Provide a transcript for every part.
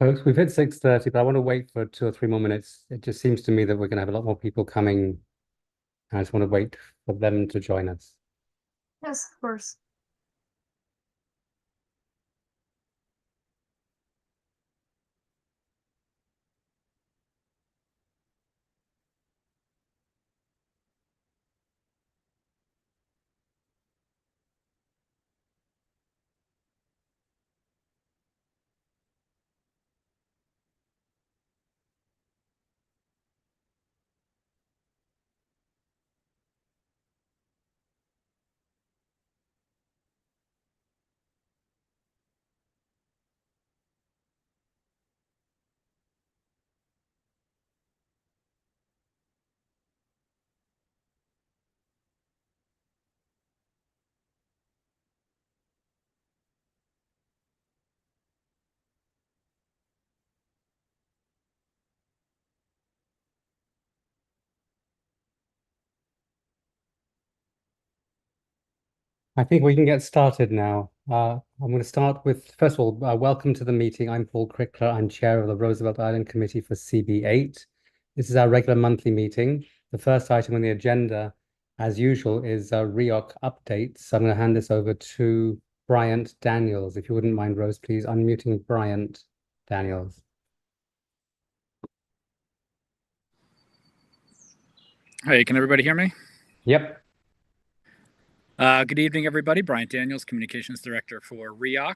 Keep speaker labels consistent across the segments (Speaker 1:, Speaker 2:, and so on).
Speaker 1: Folks, we've hit 6:30, but I want to wait for 2 or 3 more minutes. It just seems to me that we're going to have a lot more people coming. I just want to wait for them to join us.
Speaker 2: Yes, of course.
Speaker 1: I think we can get started now. I'm going to start with, first of all, welcome to the meeting. I'm Paul Crickler. I'm chair of the Roosevelt Island Committee for CB8. This is our regular monthly meeting. The first item on the agenda, as usual, is REOC updates. So I'm going to hand this over to Bryant Daniels. If you wouldn't mind, Rose, please unmuting Bryant Daniels.
Speaker 3: Hey, can everybody hear me?
Speaker 1: Yep.
Speaker 3: Good evening, everybody. Bryant Daniels, Communications Director for REOC.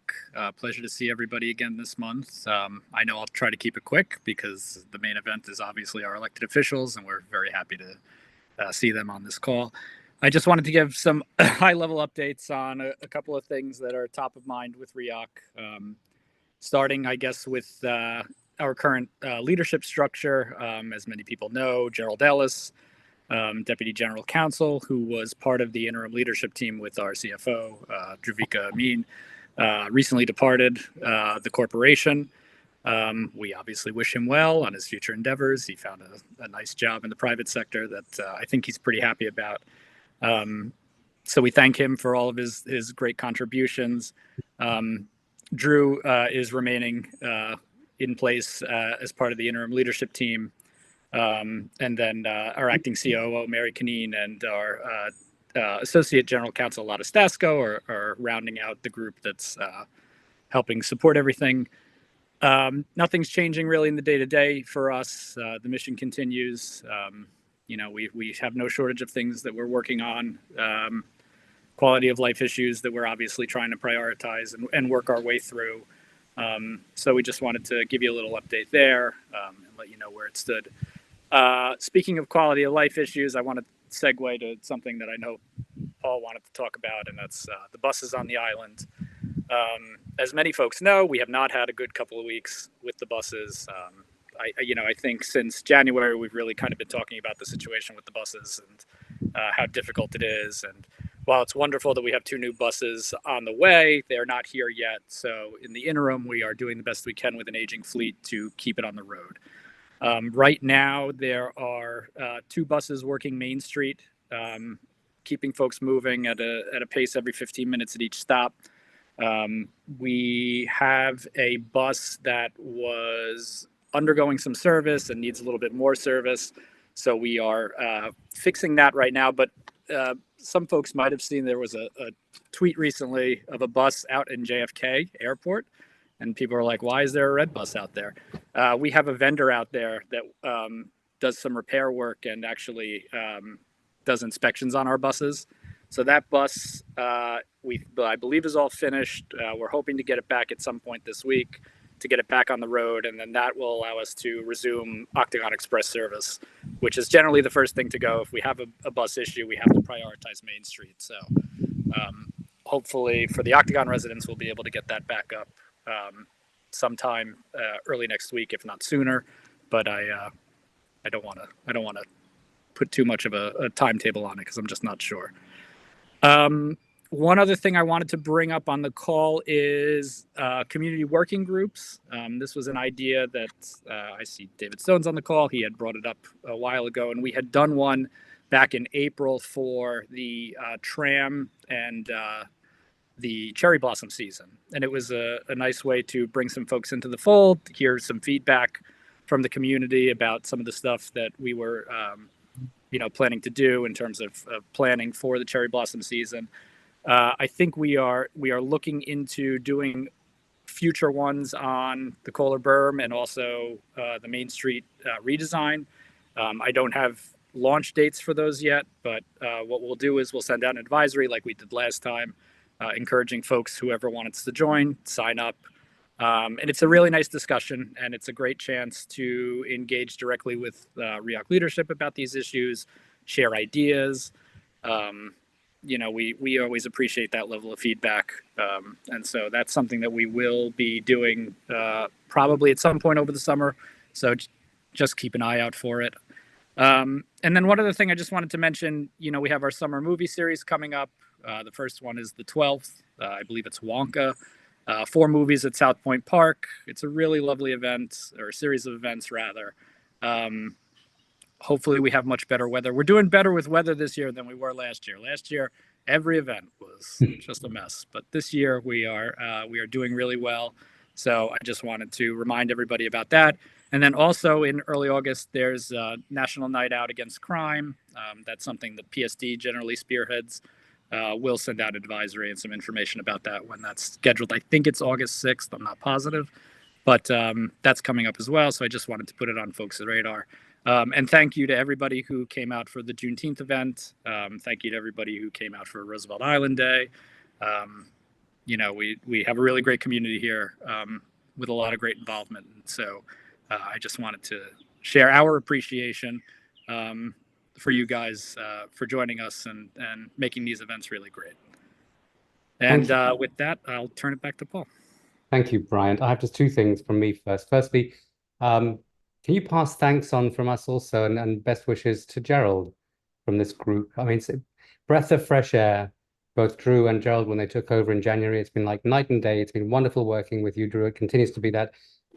Speaker 3: Pleasure to see everybody again this month. I know I'll try to keep it quick because the main event is obviously our elected officials, and we're very happy to see them on this call. I just wanted to give some high-level updates on a couple of things that are top of mind with REOC, starting, I guess, with our current leadership structure. As many people know, Gerald Ellis, Deputy General Counsel, who was part of the interim leadership team with our CFO, Druvika Amin, recently departed the corporation. We obviously wish him well on his future endeavors. He found a nice job in the private sector that I think he's pretty happy about. So we thank him for all of his great contributions. Drew is remaining in place as part of the interim leadership team. And then our acting COO, Mary Canine, and our Associate General Counsel, Lotta Stasco, are rounding out the group that's helping support everything. Nothing's changing really in the day-to-day for us. The mission continues. We have no shortage of things that we're working on. Quality of life issues that we're obviously trying to prioritize and work our way through. So we just wanted to give you a little update there and let you know where it stood. Speaking of quality of life issues, I want to segue to something that I know Paul wanted to talk about, and that's the buses on the island. As many folks know, we have not had a good couple of weeks with the buses. I think since January, we've really kind of been talking about the situation with the buses and how difficult it is. And while it's wonderful that we have 2 new buses on the way, they're not here yet. So in the interim, we are doing the best we can with an aging fleet to keep it on the road. Right now, there are 2 buses working Main Street, keeping folks moving at a pace every 15 minutes at each stop. We have a bus that was undergoing some service and needs a little bit more service. So we are fixing that right now. But some folks might have seen there was a tweet recently of a bus out in JFK Airport. And people are like, why is there a red bus out there? We have a vendor out there that does some repair work and actually does inspections on our buses. So that bus, I believe, is all finished. We're hoping to get it back at some point this week to get it back on the road. And then that will allow us to resume Octagon Express service, which is generally the first thing to go. If we have a bus issue, we have to prioritize Main Street. So hopefully for the Octagon residents, we'll be able to get that back up sometime early next week, if not sooner. But I don't want to put too much of a timetable on it because I'm just not sure. One other thing I wanted to bring up on the call is community working groups. This was an idea that I see David Stone's on the call. He had brought it up a while ago, and we had done one back in April for the tram and the cherry blossom season. And it was a nice way to bring some folks into the fold, hear some feedback from the community about some of the stuff that we were, planning to do in terms of planning for the cherry blossom season. I think we are looking into doing future ones on the Kohler Berm and also the Main Street redesign. I don't have launch dates for those yet, but what we'll do is we'll send out an advisory like we did last time, encouraging folks, whoever wants to join, sign up. And it's a really nice discussion, and it's a great chance to engage directly with REAC leadership about these issues, share ideas. We always appreciate that level of feedback. And so that's something that we will be doing probably at some point over the summer. So just keep an eye out for it. And then one other thing I just wanted to mention, we have our summer movie series coming up. The first one is the 12th. I believe it's Wonka. 4 movies at South Point Park. It's a really lovely event, or a series of events, rather. Hopefully we have much better weather. We're doing better with weather this year than we were last year. Last year, every event was just a mess. But this year we are doing really well. So I just wanted to remind everybody about that. And then also in early August, there's National Night Out Against Crime. That's something that PSD generally spearheads. We'll send out advisory and some information about that when that's scheduled. I think it's August 6th. I'm not positive. But that's coming up as well. So I just wanted to put it on folks' radar. And thank you to everybody who came out for the Juneteenth event. Thank you to everybody who came out for Roosevelt Island Day. We have a really great community here with a lot of great involvement. And so I just wanted to share our appreciation for you guys for joining us and making these events really great. And with that, I'll turn it back to Paul.
Speaker 1: Thank you, Bryant. I have just 2 things from me first. Firstly, can you pass thanks on from us also and best wishes to Gerald from this group? I mean, it's a breath of fresh air, both Drew and Gerald, when they took over in January. It's been like night and day. It's been wonderful working with you, Drew. It continues to be that.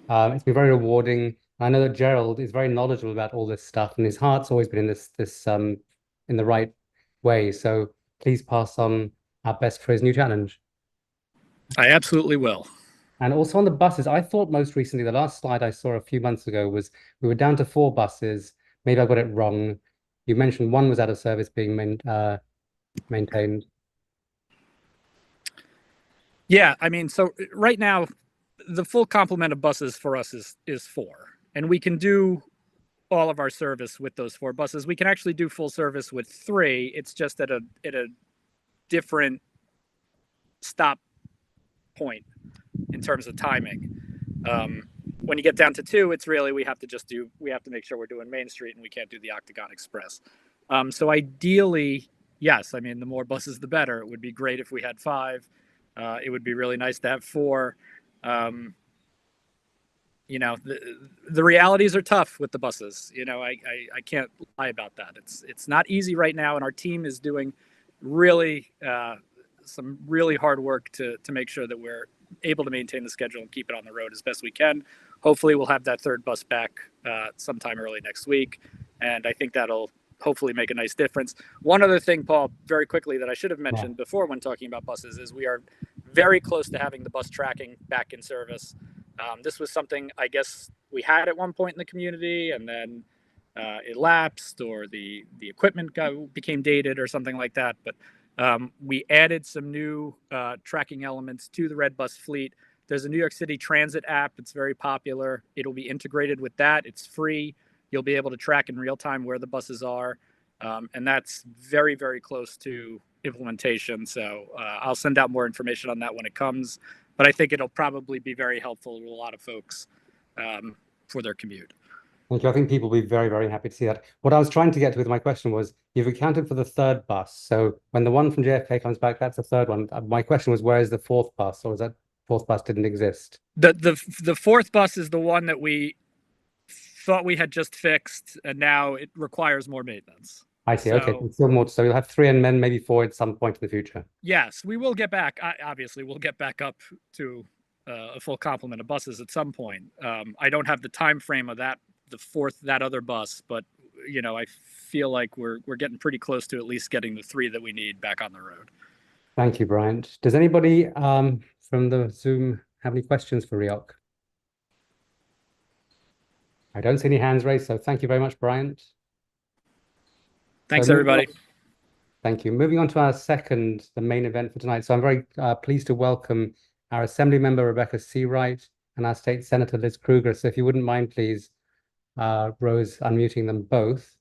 Speaker 1: It's been very rewarding. I know that Gerald is very knowledgeable about all this stuff, and his heart's always been in this in the right way. So please pass on our best for his new challenge.
Speaker 3: I absolutely will.
Speaker 1: And also on the buses, I thought most recently, the last slide I saw a few months ago was we were down to 4 buses. Maybe I got it wrong. You mentioned 1 was out of service being maintained.
Speaker 3: Yeah, I mean, so right now, the full complement of buses for us is 4. And we can do all of our service with those 4 buses. We can actually do full service with 3. It's just at a different stop point in terms of timing. When you get down to 2, it's really we have to make sure we're doing Main Street and we can't do the Octagon Express. So ideally, yes, I mean, the more buses the better. It would be great if we had 5. It would be really nice to have 4. The realities are tough with the buses. I can't lie about that. It's not easy right now, and our team is doing really some really hard work to make sure that we're able to maintain the schedule and keep it on the road as best we can. Hopefully we'll have that 3rd bus back sometime early next week, and I think that'll hopefully make a nice difference. One other thing, Paul, very quickly, that I should have mentioned before when talking about buses is we are very close to having the bus tracking back in service. This was something I guess we had at one point in the community, and then it lapsed, or the equipment became dated or something like that. But we added some new tracking elements to the Red Bus fleet. There's a New York City Transit app. It's very popular. It'll be integrated with that. It's free. You'll be able to track in real time where the buses are. And that's very, very close to implementation. So I'll send out more information on that when it comes. But I think it'll probably be very helpful to a lot of folks for their commute.
Speaker 1: Thank you. I think people will be very, very happy to see that. What I was trying to get to with my question was, you've accounted for the 3rd bus. So when the one from JFK comes back, that's the 3rd one. My question was, where is the 4th bus? Or is that 4th bus didn't exist?
Speaker 3: The 4th bus is the one that we thought we had just fixed, and now it requires more maintenance.
Speaker 1: I see. Okay. Still more. So you'll have 3 and then maybe 4 at some point in the future.
Speaker 3: Yes, we will get back. Obviously, we'll get back up to a full complement of buses at some point. I don't have the time frame of that other bus, but I feel like we're getting pretty close to at least getting the 3 that we need back on the road.
Speaker 1: Thank you, Bryant. Does anybody from the Zoom have any questions for Riok? I don't see any hands raised, so thank you very much, Bryant.
Speaker 3: Thanks,
Speaker 1: So
Speaker 3: everybody.
Speaker 1: thank you. Moving on to our second, the main event for tonight. So I'm very pleased to welcome our Assembly Member, Rebecca Seawright, and our State Senator, Liz Kruger. So if you wouldn't mind, please, Rose, unmuting them both.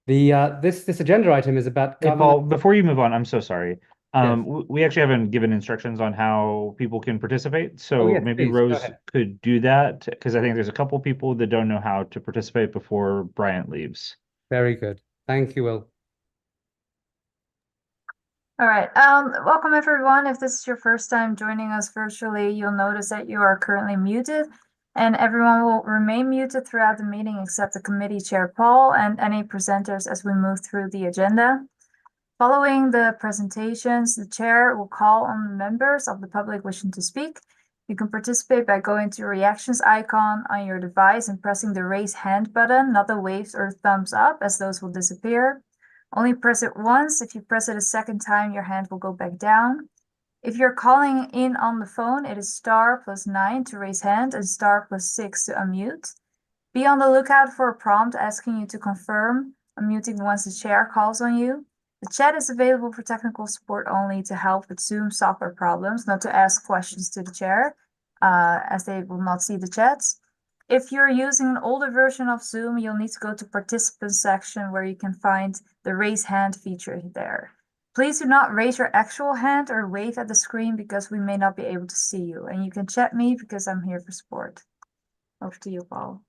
Speaker 1: This agenda item is about
Speaker 4: Hey,
Speaker 1: governance.
Speaker 4: Paul, before you move on, I'm so sorry.
Speaker 1: Yes.
Speaker 4: We actually haven't given instructions on how people can participate. So
Speaker 1: Oh, yes,
Speaker 4: maybe
Speaker 1: please, go
Speaker 4: Rose
Speaker 1: ahead.
Speaker 4: could do that because I think there's a couple people that don't know how to participate before Bryant leaves.
Speaker 1: Very good. Thank you, Will.
Speaker 2: All right. Welcome everyone. If this is your first time joining us virtually, you'll notice that you are currently muted, and everyone will remain muted throughout the meeting except the committee chair, Paul, and any presenters as we move through the agenda. Following the presentations, the chair will call on members of the public wishing to speak. You can participate by going to the reactions icon on your device and pressing the raise hand button, not the waves or thumbs up, as those will disappear. Only press it once. If you press it a second time, your hand will go back down. If you're calling in on the phone, it is *+9 to raise hand and *+6 to unmute. Be on the lookout for a prompt asking you to confirm unmuting once the chair calls on you. The chat is available for technical support only to help with Zoom software problems, not to ask questions to the chair, as they will not see the chats. If you're using an older version of Zoom, you'll need to go to participants section where you can find the raise hand feature there. Please do not raise your actual hand or wave at the screen because we may not be able to see you. And you can chat me because I'm here for support. Over to you, Paul.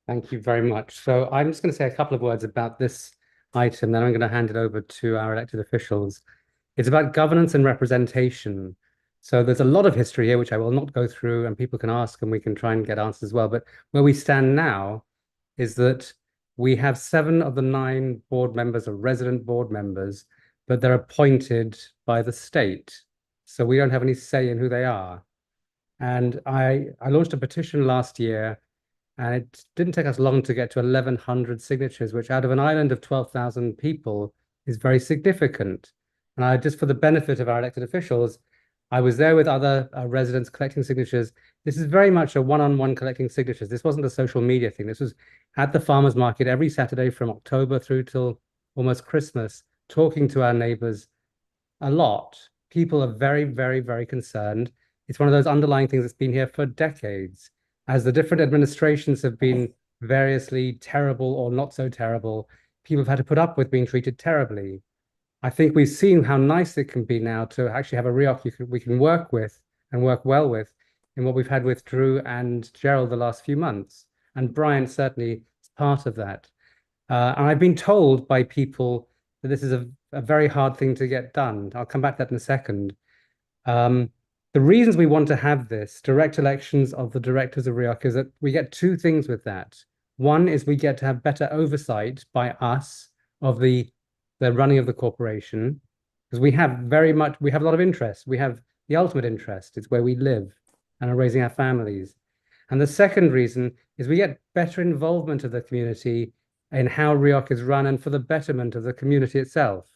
Speaker 1: Thank you very much. So I'm just going to say a couple of words about this item, then I'm going to hand it over to our elected officials. It's about governance and representation. So there's a lot of history here, which I will not go through, and people can ask and we can try and get answers as well. But where we stand now is that we have 7 of the 9 board members are resident board members, but they're appointed by the state. So we don't have any say in who they are. And I launched a petition last year, and it didn't take us long to get to 1,100 signatures, which out of an island of 12,000 people is very significant. And just for the benefit of our elected officials, I was there with other residents collecting signatures. This is very much a one-on-one collecting signatures. This wasn't a social media thing. This was at the farmers market every Saturday from October through till almost Christmas, talking to our neighbors a lot. People are very, very, very concerned. It's one of those underlying things that's been here for decades. As the different administrations have been variously terrible or not so terrible, people have had to put up with being treated terribly. I think we've seen how nice it can be now to actually have a REOC we can work with and work well with in what we've had with Drew and Gerald the last few months. And Brian certainly is part of that. And I've been told by people that this is a very hard thing to get done. I'll come back to that in a second. The reasons we want to have this direct elections of the directors of REOC is that we get 2 things with that. One is we get to have better oversight by us of the running of the corporation, because we have a lot of interest. We have the ultimate interest. It's where we live and are raising our families. And the second reason is we get better involvement of the community in how REOC is run and for the betterment of the community itself.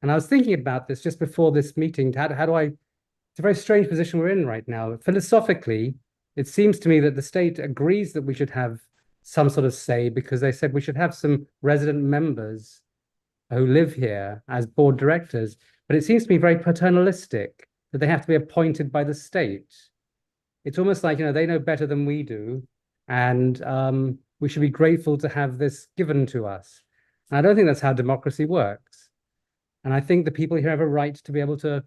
Speaker 1: And I was thinking about this just before this meeting. How do I it's a very strange position we're in right now. Philosophically, it seems to me that the state agrees that we should have some sort of say, because they said we should have some resident members who live here as board directors. But it seems to me very paternalistic that they have to be appointed by the state. It's almost like, they know better than we do. And we should be grateful to have this given to us. And I don't think that's how democracy works. And I think the people here have a right to be able to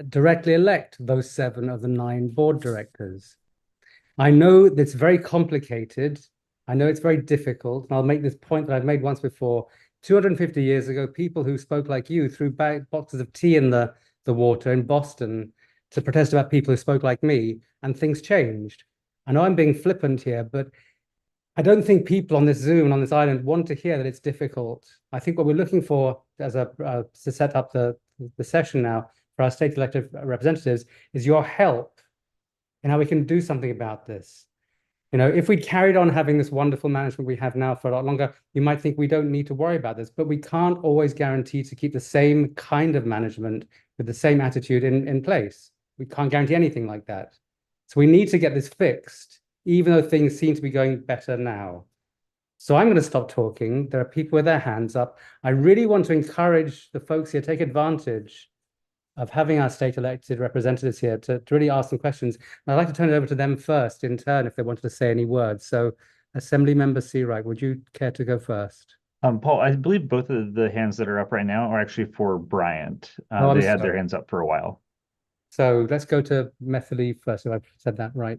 Speaker 1: directly elect those 7 of the 9 board directors. I know it's very complicated. I know it's very difficult. And I'll make this point that I've made once before. 250 years ago, people who spoke like you threw boxes of tea in the water in Boston to protest about people who spoke like me, and things changed. I know I'm being flippant here, but I don't think people on this Zoom and on this island want to hear that it's difficult. I think what we're looking for to set up the session now for our state elected representatives is your help in how we can do something about this. If we'd carried on having this wonderful management we have now for a lot longer, you might think we don't need to worry about this, but we can't always guarantee to keep the same kind of management with the same attitude in place. We can't guarantee anything like that. So we need to get this fixed, even though things seem to be going better now. So I'm going to stop talking. There are people with their hands up. I really want to encourage the folks here, take advantage of having our state elected representatives here to really ask some questions. And I'd like to turn it over to them first in turn if they wanted to say any words. So Assembly Member Seawright, would you care to go first?
Speaker 4: Paul, I believe both of the hands that are up right now are actually for Bryant.
Speaker 1: Oh, I'm
Speaker 4: They had their
Speaker 1: sorry.
Speaker 4: hands up for a while.
Speaker 1: So let's go to Methalie first, if I've said that right.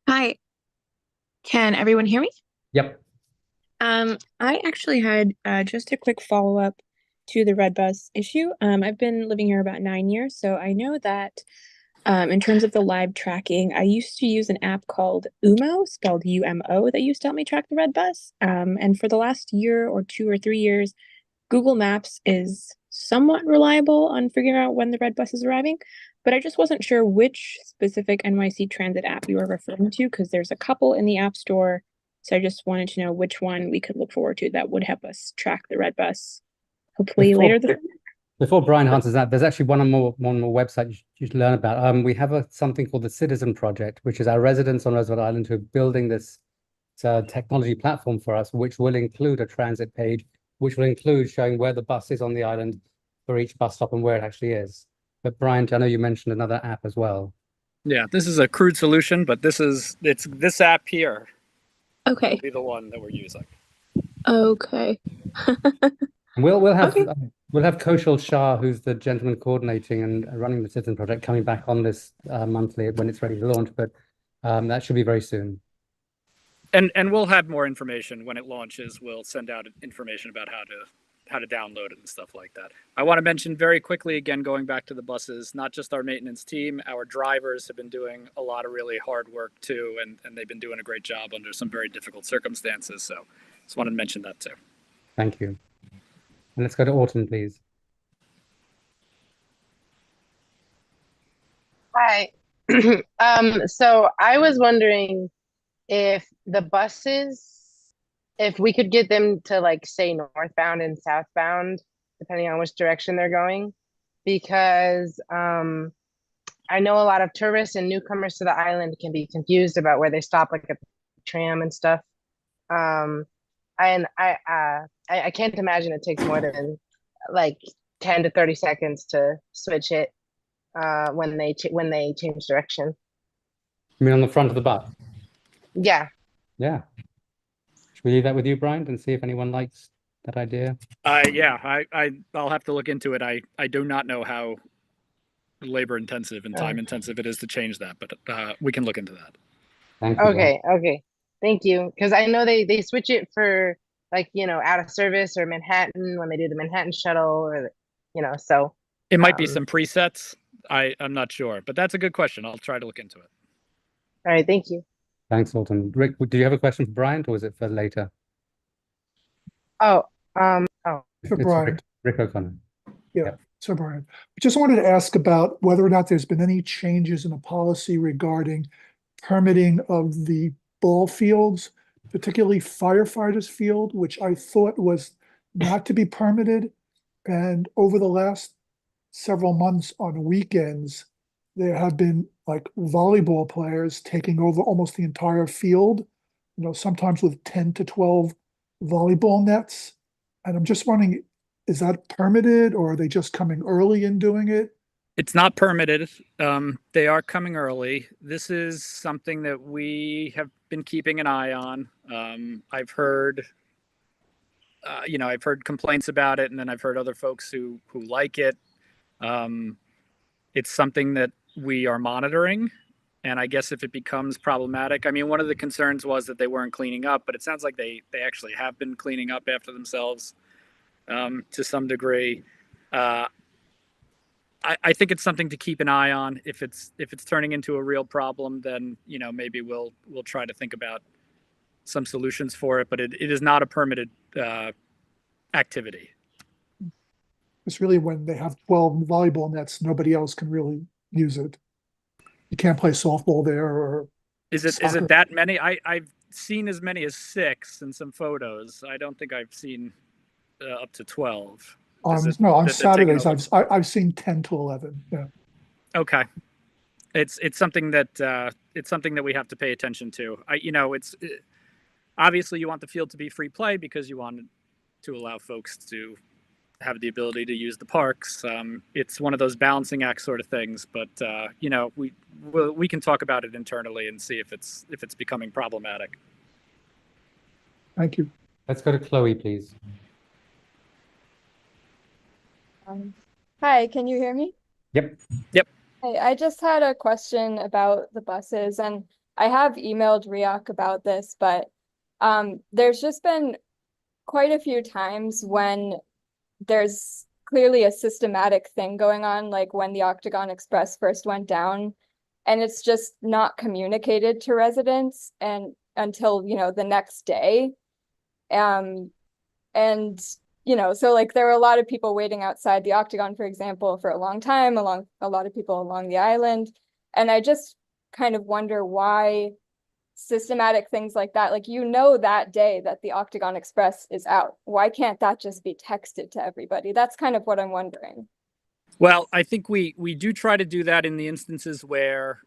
Speaker 5: Hi, can everyone hear me?
Speaker 1: Yep.
Speaker 5: I actually had just a quick follow-up to the red bus issue. I've been living here about 9 years, so I know that in terms of the live tracking, I used to use an app called Umo, spelled UMO, that used to help me track the red bus. And for the last year or 2 or 3 years, Google Maps is somewhat reliable on figuring out when the red bus is arriving, but I just wasn't sure which specific NYC Transit app you were referring to because there's a couple in the App Store. So I just wanted to know which one we could look forward to that would help us track the red bus, hopefully later this summer.
Speaker 1: Before Brian answers that, there's actually one more website you should learn about. We have something called the Citizen Project, which is our residents on Roosevelt Island who are building this technology platform for us, which will include a transit page, which will include showing where the bus is on the island for each bus stop and where it actually is. But Brian, I know you mentioned another app as well.
Speaker 3: Yeah, this is a crude solution, but it's this app here will
Speaker 5: Okay.
Speaker 3: be the one that we're using.
Speaker 5: Okay.
Speaker 1: And we'll have
Speaker 5: Okay.
Speaker 1: we'll have Kaushal Shah, who's the gentleman coordinating and running the Citizen Project, coming back on this monthly when it's ready to launch. But that should be very soon.
Speaker 3: And we'll have more information when it launches. We'll send out information about how to download it and stuff like that. I want to mention very quickly, again, going back to the buses, not just our maintenance team, our drivers have been doing a lot of really hard work too, and they've been doing a great job under some very difficult circumstances. So just wanted to mention that too.
Speaker 1: Thank you. And let's go to Autumn, please.
Speaker 6: Hi. So I was wondering if the buses, if we could get them to like say northbound and southbound, depending on which direction they're going, because I know a lot of tourists and newcomers to the island can be confused about where they stop, like at the tram and stuff. And I can't imagine it takes more than like 10 to 30 seconds to switch it when they change direction.
Speaker 1: You mean on the front of the bus?
Speaker 6: Yeah.
Speaker 1: Yeah. Should we leave that with you, Brian, and see if anyone likes that idea?
Speaker 3: Yeah, I'll have to look into it. I do not know how labor intensive and time intensive it is to change that, but we can look into that.
Speaker 1: Thank you.
Speaker 6: Okay. Okay. Thank you. Because I know they switch it for like, out of service or Manhattan when they do the Manhattan shuttle or, so.
Speaker 3: It might be some presets. I'm not sure, but that's a good question. I'll try to look into it.
Speaker 6: All right. Thank you.
Speaker 1: Thanks, Autumn. Rick, do you have a question for Brian, or is it for later?
Speaker 6: Oh.
Speaker 7: For
Speaker 1: It's
Speaker 7: Brian.
Speaker 1: Rick O'Connor.
Speaker 7: Yeah. So Brian, I just wanted to ask about whether or not there's been any changes in the policy regarding permitting of the ball fields, particularly firefighters field, which I thought was not to be permitted. And over the last several months on weekends, there have been like volleyball players taking over almost the entire field, sometimes with 10 to 12 volleyball nets. And I'm just wondering, is that permitted or are they just coming early in doing it?
Speaker 3: It's not permitted. They are coming early. This is something that we have been keeping an eye on. I've heard, I've heard complaints about it, and then I've heard other folks who like it. It's something that we are monitoring, and I guess if it becomes problematic, I mean, one of the concerns was that they weren't cleaning up, but it sounds like they actually have been cleaning up after themselves to some degree. I think it's something to keep an eye on. If it's turning into a real problem, then maybe we'll try to think about some solutions for it. But it is not a permitted activity.
Speaker 7: It's really when they have 12 volleyball nets, nobody else can really use it. You can't play softball there or
Speaker 3: Is it
Speaker 7: soccer.
Speaker 3: that many? I've seen as many as 6 in some photos. I don't think I've seen up to 12.
Speaker 7: No, on
Speaker 3: did they take
Speaker 7: Saturdays,
Speaker 3: another-
Speaker 7: I've seen 10 to 11. Yeah.
Speaker 3: Okay. It's something that we have to pay attention to. Obviously you want the field to be free play because you want to allow folks to have the ability to use the parks. It's one of those balancing act sort of things, but we can talk about it internally and see if it's becoming problematic.
Speaker 7: Thank you.
Speaker 1: Let's go to Chloe, please.
Speaker 8: Hi, can you hear me?
Speaker 1: Yep.
Speaker 8: Hey, I just had a question about the buses, and I have emailed RIAC about this, but there's just been quite a few times when there's clearly a systematic thing going on, like when the Octagon Express first went down, and it's just not communicated to residents and until, the next day. And so like there were a lot of people waiting outside the Octagon, for example, for a long time, a lot of people along the island. And I just kind of wonder why systematic things like that, like that day that the Octagon Express is out, why can't that just be texted to everybody? That's kind of what I'm wondering.
Speaker 3: Well, I think we do try to do that in the instances where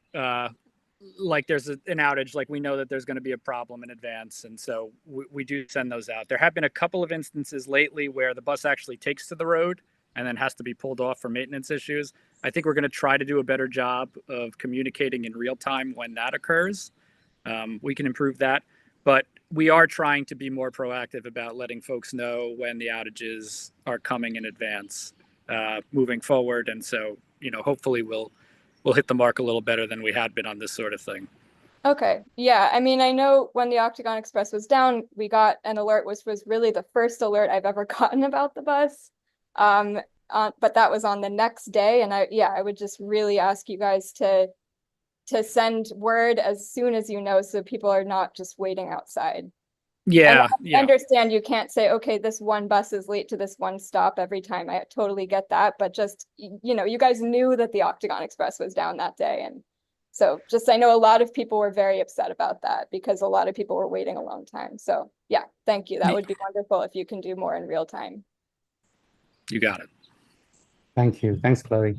Speaker 3: like there's an outage, like we know that there's going to be a problem in advance, and so we do send those out. There have been a couple of instances lately where the bus actually takes to the road and then has to be pulled off for maintenance issues. I think we're going to try to do a better job of communicating in real time when that occurs. We can improve that, but we are trying to be more proactive about letting folks know when the outages are coming in advance moving forward, and so hopefully we'll hit the mark a little better than we had been on this sort of thing.
Speaker 8: Okay. Yeah. I mean, I know when the Octagon Express was down, we got an alert, which was really the first alert I've ever gotten about the bus. But that was on the next day. And I would just really ask you guys to send word as soon as so people are not just waiting outside.
Speaker 3: Yeah.
Speaker 8: I understand you can't say, okay, this one bus is late to this one stop every time. I totally get that. But just, you guys knew that the Octagon Express was down that day. And so I know a lot of people were very upset about that because a lot of people were waiting a long time. So yeah, thank you. That would be wonderful if you can do more in real time.
Speaker 3: You got it.
Speaker 1: Thank you. Thanks, Chloe.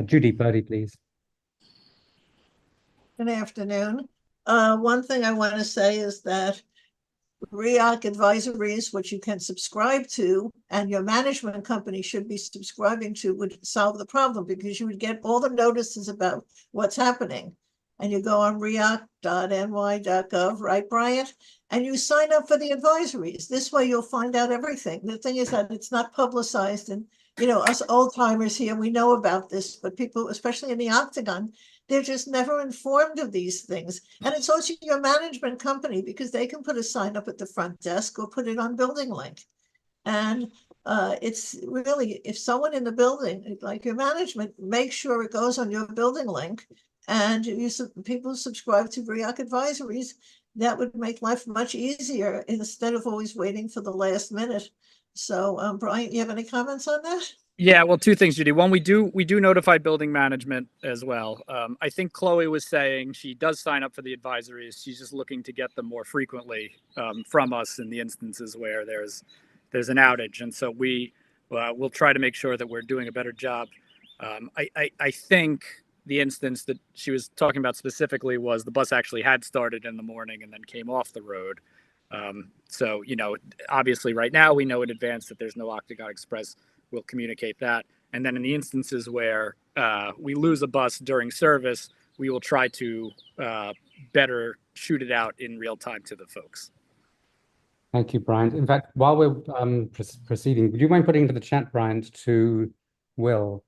Speaker 1: Judy Birdie, please.
Speaker 9: Good afternoon. One thing I want to say is that RIAC advisories, which you can subscribe to, and your management company should be subscribing to, would solve the problem because you would get all the notices about what's happening. And you go on riac.ny.gov, right, Bryant? And you sign up for the advisories. This way you'll find out everything. The thing is that it's not publicized, and us old timers here, we know about this, but people, especially in the Octagon, they're just never informed of these things. And it's also your management company because they can put a sign up at the front desk or put it on Building Link. And it's really, if someone in the building, like your management, make sure it goes on your Building Link and people subscribe to RIAC advisories, that would make life much easier instead of always waiting for the last minute. So Brian, you have any comments on that?
Speaker 3: Yeah, well, 2 things, Judy. One, we do notify building management as well. I think Chloe was saying she does sign up for the advisories. She's just looking to get them more frequently from us in the instances where there's an outage, and so we'll try to make sure that we're doing a better job. I think the instance that she was talking about specifically was the bus actually had started in the morning and then came off the road. So obviously, right now we know in advance that there's no Octagon Express. We'll communicate that. And then in the instances where we lose a bus during service, we will try to better shoot it out in real time to the folks.
Speaker 1: Thank you, Brian. In fact, while we're proceeding, would you mind putting into the chat, Brian, to Will,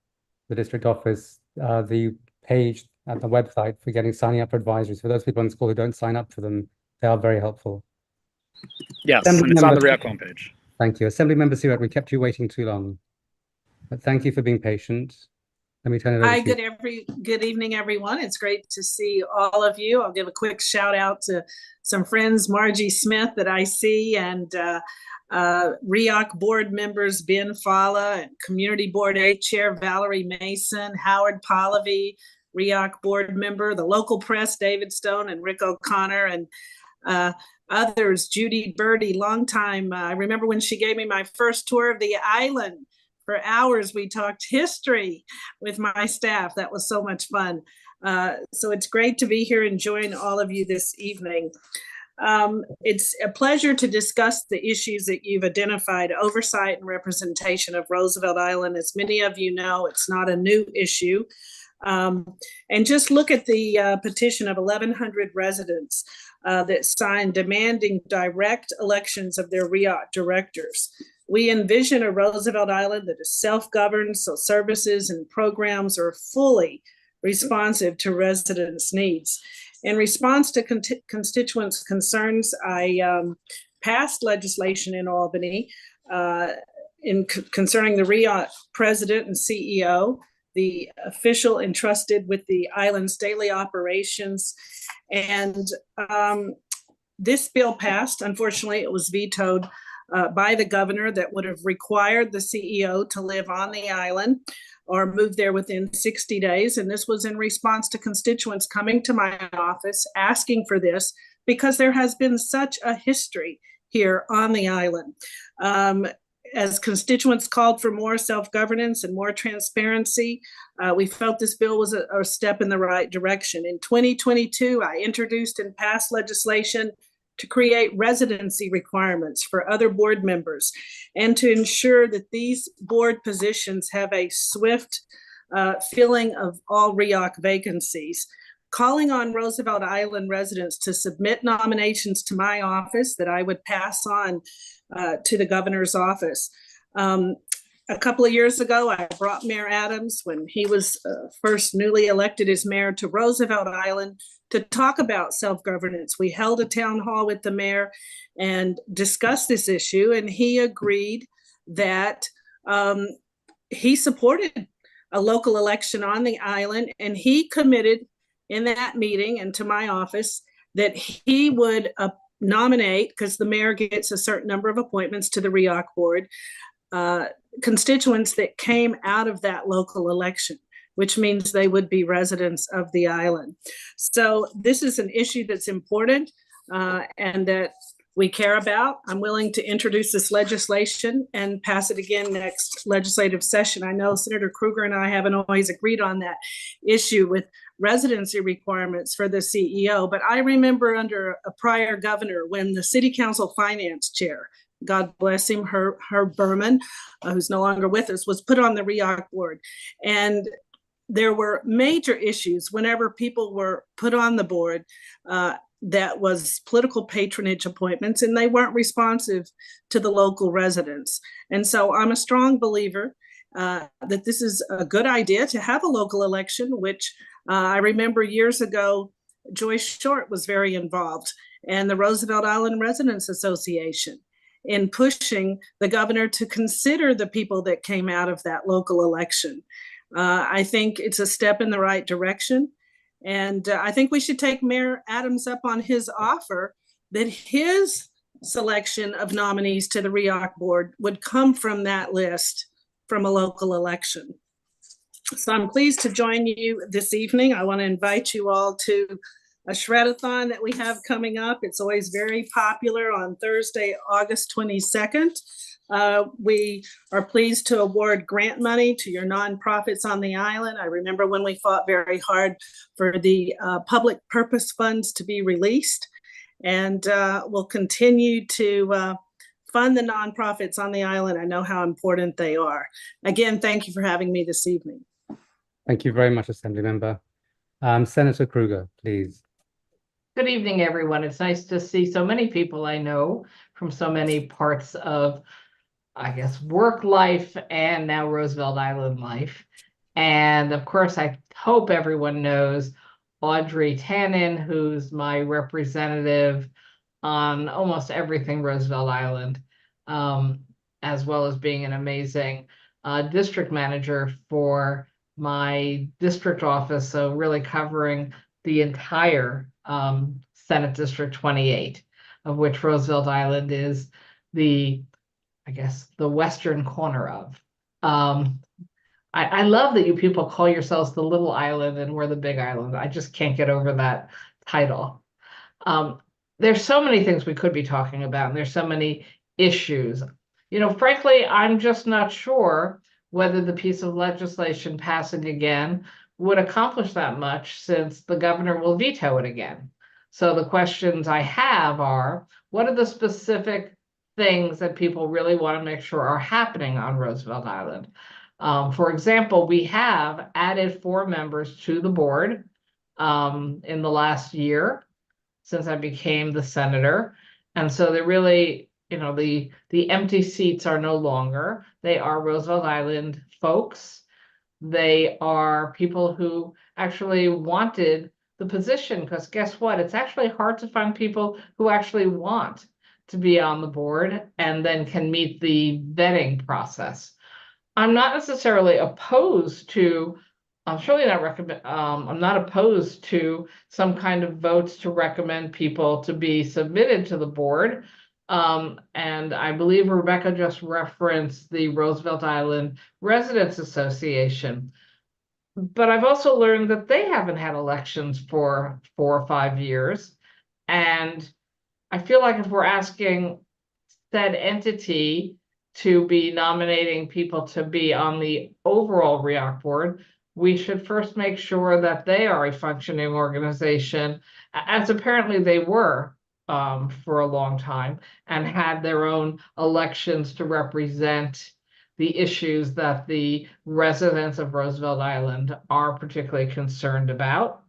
Speaker 1: the district office, the page at the website for signing up for advisories? For those people in school who don't sign up for them, they are very helpful.
Speaker 3: Yes, and it's on the RIAC homepage. Thank
Speaker 1: you. Assemblymember Sirat, we kept you waiting too long. But thank you for being patient. Let me turn it over
Speaker 10: Hi,
Speaker 1: to you.
Speaker 10: good evening, everyone. It's great to see all of you. I'll give a quick shout out to some friends, Margie Smith that I see, and RIAC board members, Ben Fala, and Community Board 8 Chair Valerie Mason, Howard Pallavi, REOC board member, the local press, David Stone and Rick O'Connor, and others, Judy Birdie, long time. I remember when she gave me my first tour of the island. For hours, we talked history with my staff. That was so much fun. So it's great to be here and join all of you this evening. It's a pleasure to discuss the issues that you've identified, oversight and representation of Roosevelt Island. As many of you know, it's not a new issue. And just look at the petition of 1,100 residents that signed demanding direct elections of their REOC directors. We envision a Roosevelt Island that is self-governed, so services and programs are fully responsive to residents' needs. In response to constituents' concerns, I passed legislation in Albany concerning the REOC president and CEO, the official entrusted with the island's daily operations. And this bill passed. Unfortunately, it was vetoed by the governor that would have required the CEO to live on the island or move there within 60 days. And this was in response to constituents coming to my office asking for this because there has been such a history here on the island. As constituents called for more self-governance and more transparency, we felt this bill was a step in the right direction. In 2022, I introduced and passed legislation to create residency requirements for other board members and to ensure that these board positions have a swift filling of all REOC vacancies. Calling on Roosevelt Island residents to submit nominations to my office that I would pass on to the governor's office. A couple of years ago, I brought Mayor Adams, when he was first newly elected as mayor, to Roosevelt Island to talk about self-governance. We held a town hall with the mayor and discussed this issue, and he agreed that he supported a local election on the island, and he committed in that meeting and to my office that he would nominate, because the mayor gets a certain number of appointments to the REOC board, constituents that came out of that local election, which means they would be residents of the island. So this is an issue that's important and that we care about. I'm willing to introduce this legislation and pass it again next legislative session. I know Senator Krueger and I haven't always agreed on that issue with residency requirements for the CEO, but I remember under a prior governor when the city council finance chair, God bless him, Herb Berman, who's no longer with us, was put on the REOC board. And there were major issues whenever people were put on the board that was political patronage appointments, and they weren't responsive to the local residents. And so I'm a strong believer that this is a good idea to have a local election, which I remember years ago, Joyce Short was very involved, and the Roosevelt Island Residents Association, in pushing the governor to consider the people that came out of that local election. I think it's a step in the right direction. And I think we should take Mayor Adams up on his offer that his selection of nominees to the REOC board would come from that list from a local election. So I'm pleased to join you this evening. I want to invite you all to a shred-a-thon that we have coming up. It's always very popular on Thursday, August 22nd. We are pleased to award grant money to your nonprofits on the island. I remember when we fought very hard for the public purpose funds to be released, and we'll continue to fund the nonprofits on the island. I know how important they are. Again, thank you for having me this evening.
Speaker 1: Thank you very much, Assembly Member. Senator Krueger, please.
Speaker 11: Good evening, everyone. It's nice to see so many people I know from so many parts of, I guess, work life and now Roosevelt Island life. And of course, I hope everyone knows Audrey Tannen, who's my representative on almost everything Roosevelt Island, as well as being an amazing district manager for my district office. So really covering the entire Senate District 28, of which Roosevelt Island is the, I guess, the western corner of. I love that you people call yourselves the little island and we're the big island. I just can't get over that title. Um, there's so many things we could be talking about, and there's so many issues. Frankly, I'm just not sure whether the piece of legislation passing again would accomplish that much, since the governor will veto it again. So the questions I have are, what are the specific things that people really want to make sure are happening on Roosevelt Island? For example, we have added 4 members to the board in the last year since I became the senator. And so they're really, the empty seats are no longer. They are Roosevelt Island folks. They are people who actually wanted the position, because guess what? It's actually hard to find people who actually want to be on the board and then can meet the vetting process. I'm not necessarily opposed to, I'm surely not recommend, I'm not opposed to some kind of votes to recommend people to be submitted to the board. And I believe Rebecca just referenced the Roosevelt Island Residents Association. But I've also learned that they haven't had elections for 4 or 5 years. And I feel like if we're asking said entity to be nominating people to be on the overall REAC board, we should first make sure that they are a functioning organization, as apparently they were for a long time, and had their own elections to represent the issues that the residents of Roosevelt Island are particularly concerned about.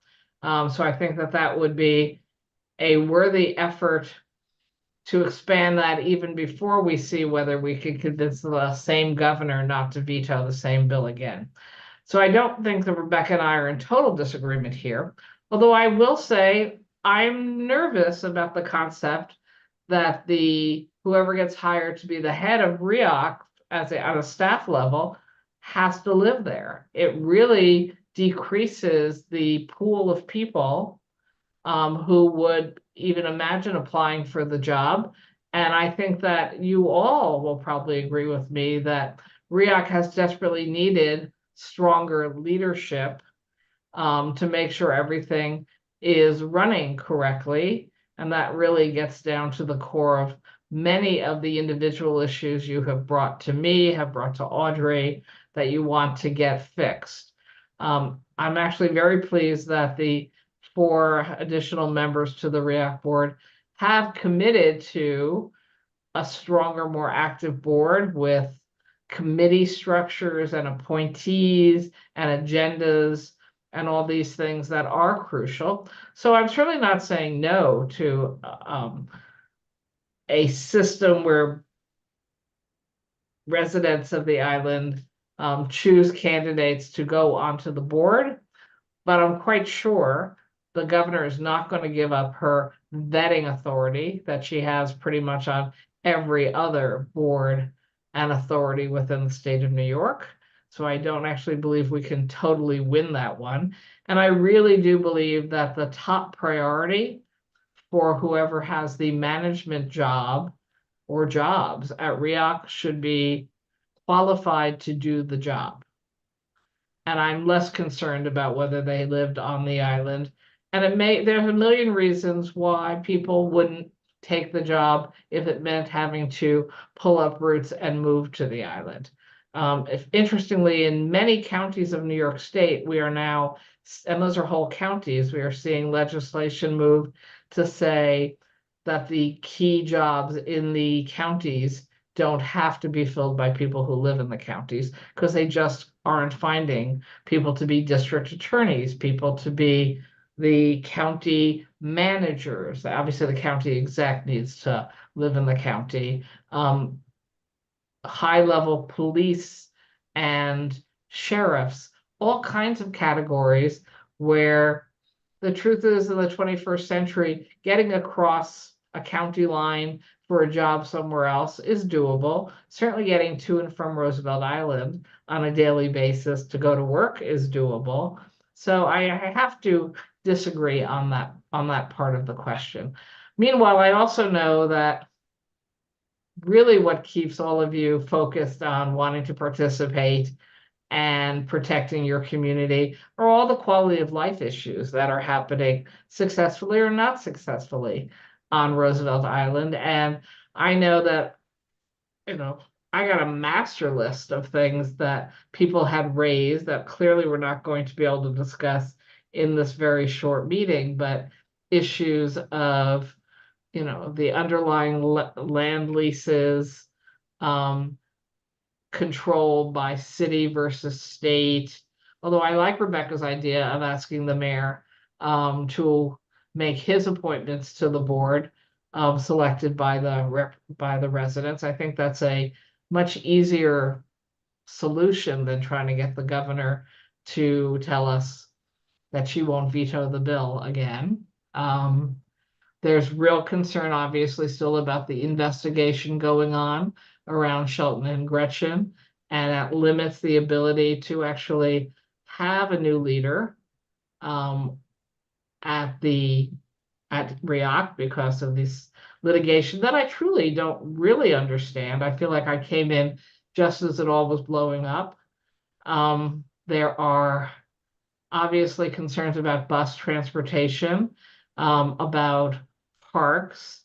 Speaker 11: So I think that that would be a worthy effort to expand that even before we see whether we could convince the same governor not to veto the same bill again. So I don't think that Rebecca and I are in total disagreement here, although I will say I'm nervous about the concept that whoever gets hired to be the head of REAC at a staff level has to live there. It really decreases the pool of people who would even imagine applying for the job. And I think that you all will probably agree with me that REAC has desperately needed stronger leadership to make sure everything is running correctly. And that really gets down to the core of many of the individual issues you have brought to me, have brought to Audrey, that you want to get fixed. I'm actually very pleased that the 4 additional members to the REAC board have committed to a stronger, more active board with committee structures and appointees and agendas and all these things that are crucial. So I'm certainly not saying no to a system where residents of the island choose candidates to go onto the board, but I'm quite sure the governor is not going to give up her vetting authority that she has pretty much on every other board and authority within the state of New York. So I don't actually believe we can totally win that one. And I really do believe that the top priority for whoever has the management job or jobs at REAC should be qualified to do the job. And I'm less concerned about whether they lived on the island. And there's a million reasons why people wouldn't take the job if it meant having to pull up roots and move to the island. Interestingly, in many counties of New York State, we are now, and those are whole counties, we are seeing legislation move to say that the key jobs in the counties don't have to be filled by people who live in the counties, because they just aren't finding people to be district attorneys, people to be the county managers. Obviously, the county exec needs to live in the county. High-level police and sheriffs, all kinds of categories where the truth is, in the 21st century, getting across a county line for a job somewhere else is doable. Certainly getting to and from Roosevelt Island on a daily basis to go to work is doable. So I have to disagree on that part of the question. Meanwhile, I also know that really what keeps all of you focused on wanting to participate and protecting your community, or all the quality of life issues that are happening successfully or not successfully on Roosevelt Island. And I know that, I got a master list of things that people had raised that clearly we're not going to be able to discuss in this very short meeting, but issues of, the underlying land leases, controlled by city versus state. Although I like Rebecca's idea of asking the mayor to make his appointments to the board selected by the residents. I think that's a much easier solution than trying to get the governor to tell us that she won't veto the bill again. There's real concern, obviously, still about the investigation going on around Shelton and Gretchen, and that limits the ability to actually have a new leader at REAC because of this litigation that I truly don't really understand. I feel like I came in just as it all was blowing up. There are obviously concerns about bus transportation, about parks,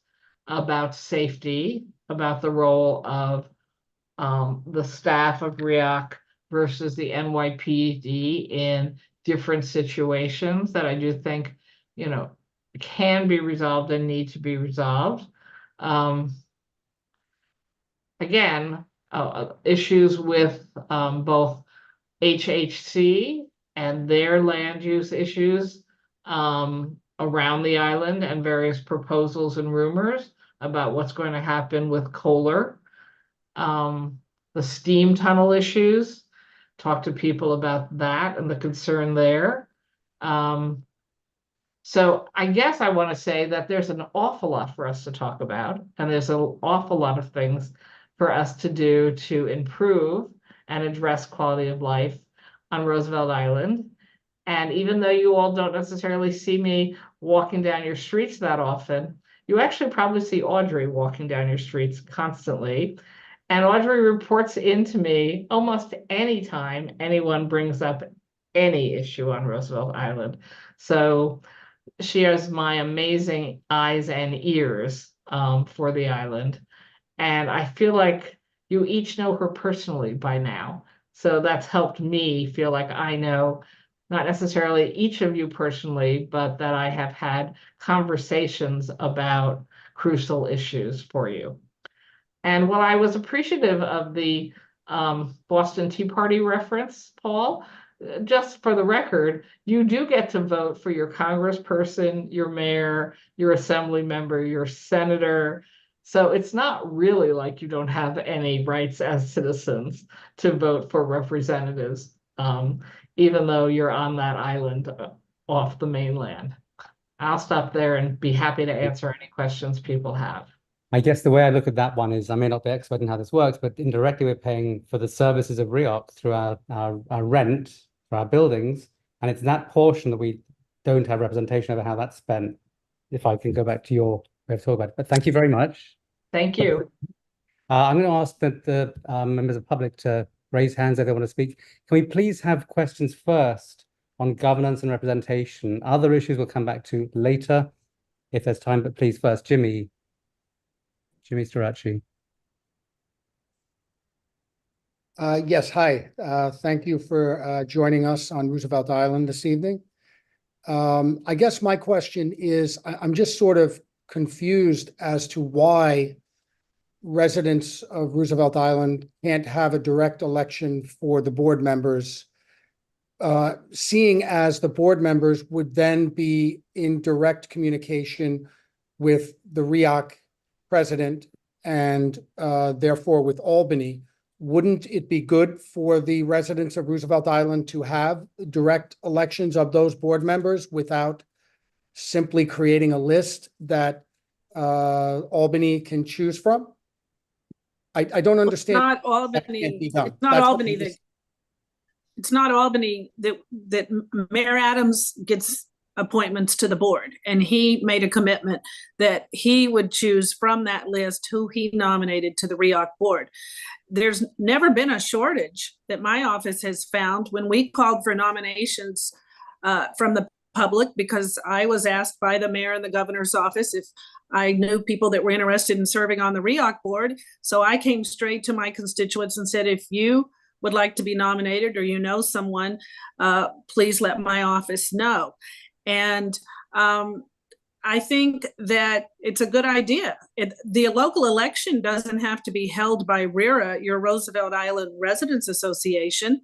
Speaker 11: about safety, about the role of the staff of REAC versus the NYPD in different situations that I do think, can be resolved and need to be resolved. Again, issues with both HHC and their land use issues around the island, and various proposals and rumors about what's going to happen with Kohler. The steam tunnel issues, talk to people about that and the concern there. So I guess I want to say that there's an awful lot for us to talk about, and there's an awful lot of things for us to do to improve and address quality of life on Roosevelt Island. And even though you all don't necessarily see me walking down your streets that often, you actually probably see Audrey walking down your streets constantly. And Audrey reports into me almost any time anyone brings up any issue on Roosevelt Island. So she has my amazing eyes and ears for the island. And I feel like you each know her personally by now. So that's helped me feel like I know not necessarily each of you personally, but that I have had conversations about crucial issues for you. And while I was appreciative of the Boston Tea Party reference, Paul, just for the record, you do get to vote for your congressperson, your mayor, your assembly member, your senator. So it's not really like you don't have any rights as citizens to vote for representatives, even though you're on that island off the mainland. I'll stop there and be happy to answer any questions people have.
Speaker 1: I guess the way I look at that one is, I may not be expert in how this works, but indirectly we're paying for the services of REOC through our rent for our buildings. And it's that portion that we don't have representation over how that's spent, if I can go back to your way of talking about it. But thank you very much.
Speaker 11: Thank you.
Speaker 1: I'm going to ask the members of the public to raise hands if they want to speak. Can we please have questions first on governance and representation? Other issues we'll come back to later if there's time, but please first, Jimmy Strachey.
Speaker 12: Yes, hi. Thank you for joining us on Roosevelt Island this evening. I guess my question is, I'm just sort of confused as to why residents of Roosevelt Island can't have a direct election for the board members, seeing as the board members would then be in direct communication with the REAC president and therefore with Albany. Wouldn't it be good for the residents of Roosevelt Island to have direct elections of those board members without simply creating a list that Albany can choose from? I don't understand.
Speaker 10: Not Albany.
Speaker 12: It's not
Speaker 10: That's Albany. It's not Albany that Mayor Adams gets appointments to the board. And he made a commitment that he would choose from that list who he nominated to the REOC board. There's never been a shortage that my office has found when we called for nominations from the public, because I was asked by the mayor and the governor's office if I knew people that were interested in serving on the REOC board. So I came straight to my constituents and said, if you would like to be nominated or you know someone, please let my office know. And I think that it's a good idea. The local election doesn't have to be held by RERA, your Roosevelt Island Residents Association.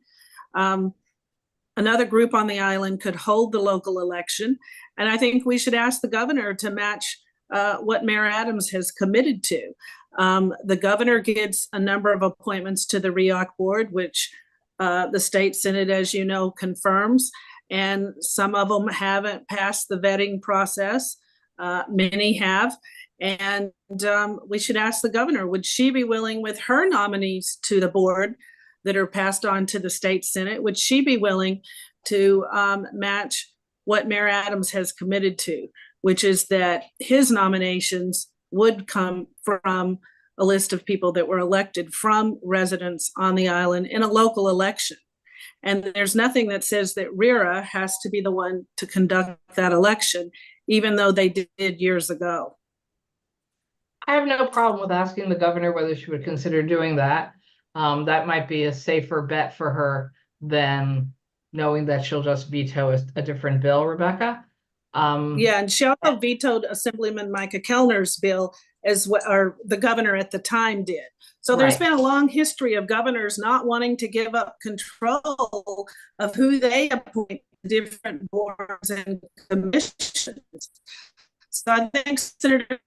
Speaker 10: Another group on the island could hold the local election. And I think we should ask the governor to match what Mayor Adams has committed to. The governor gets a number of appointments to the REOC board, which the state Senate, as you know, confirms. And some of them haven't passed the vetting process. Many have. And we should ask the governor, would she be willing, with her nominees to the board that are passed on to the state Senate, would she be willing to match what Mayor Adams has committed to, which is that his nominations would come from a list of people that were elected from residents on the island in a local election. And there's nothing that says that RERA has to be the one to conduct that election, even though they did years ago.
Speaker 11: I have no problem with asking the governor whether she would consider doing that. That might be a safer bet for her than knowing that she'll just veto a different bill, Rebecca.
Speaker 10: Yeah, and she also vetoed Assemblyman Micah Kellner's bill, as well, or the governor at the time did. So there's been a long history of governors not wanting to give up control of who they appoint to different boards and commissions. So I think Senator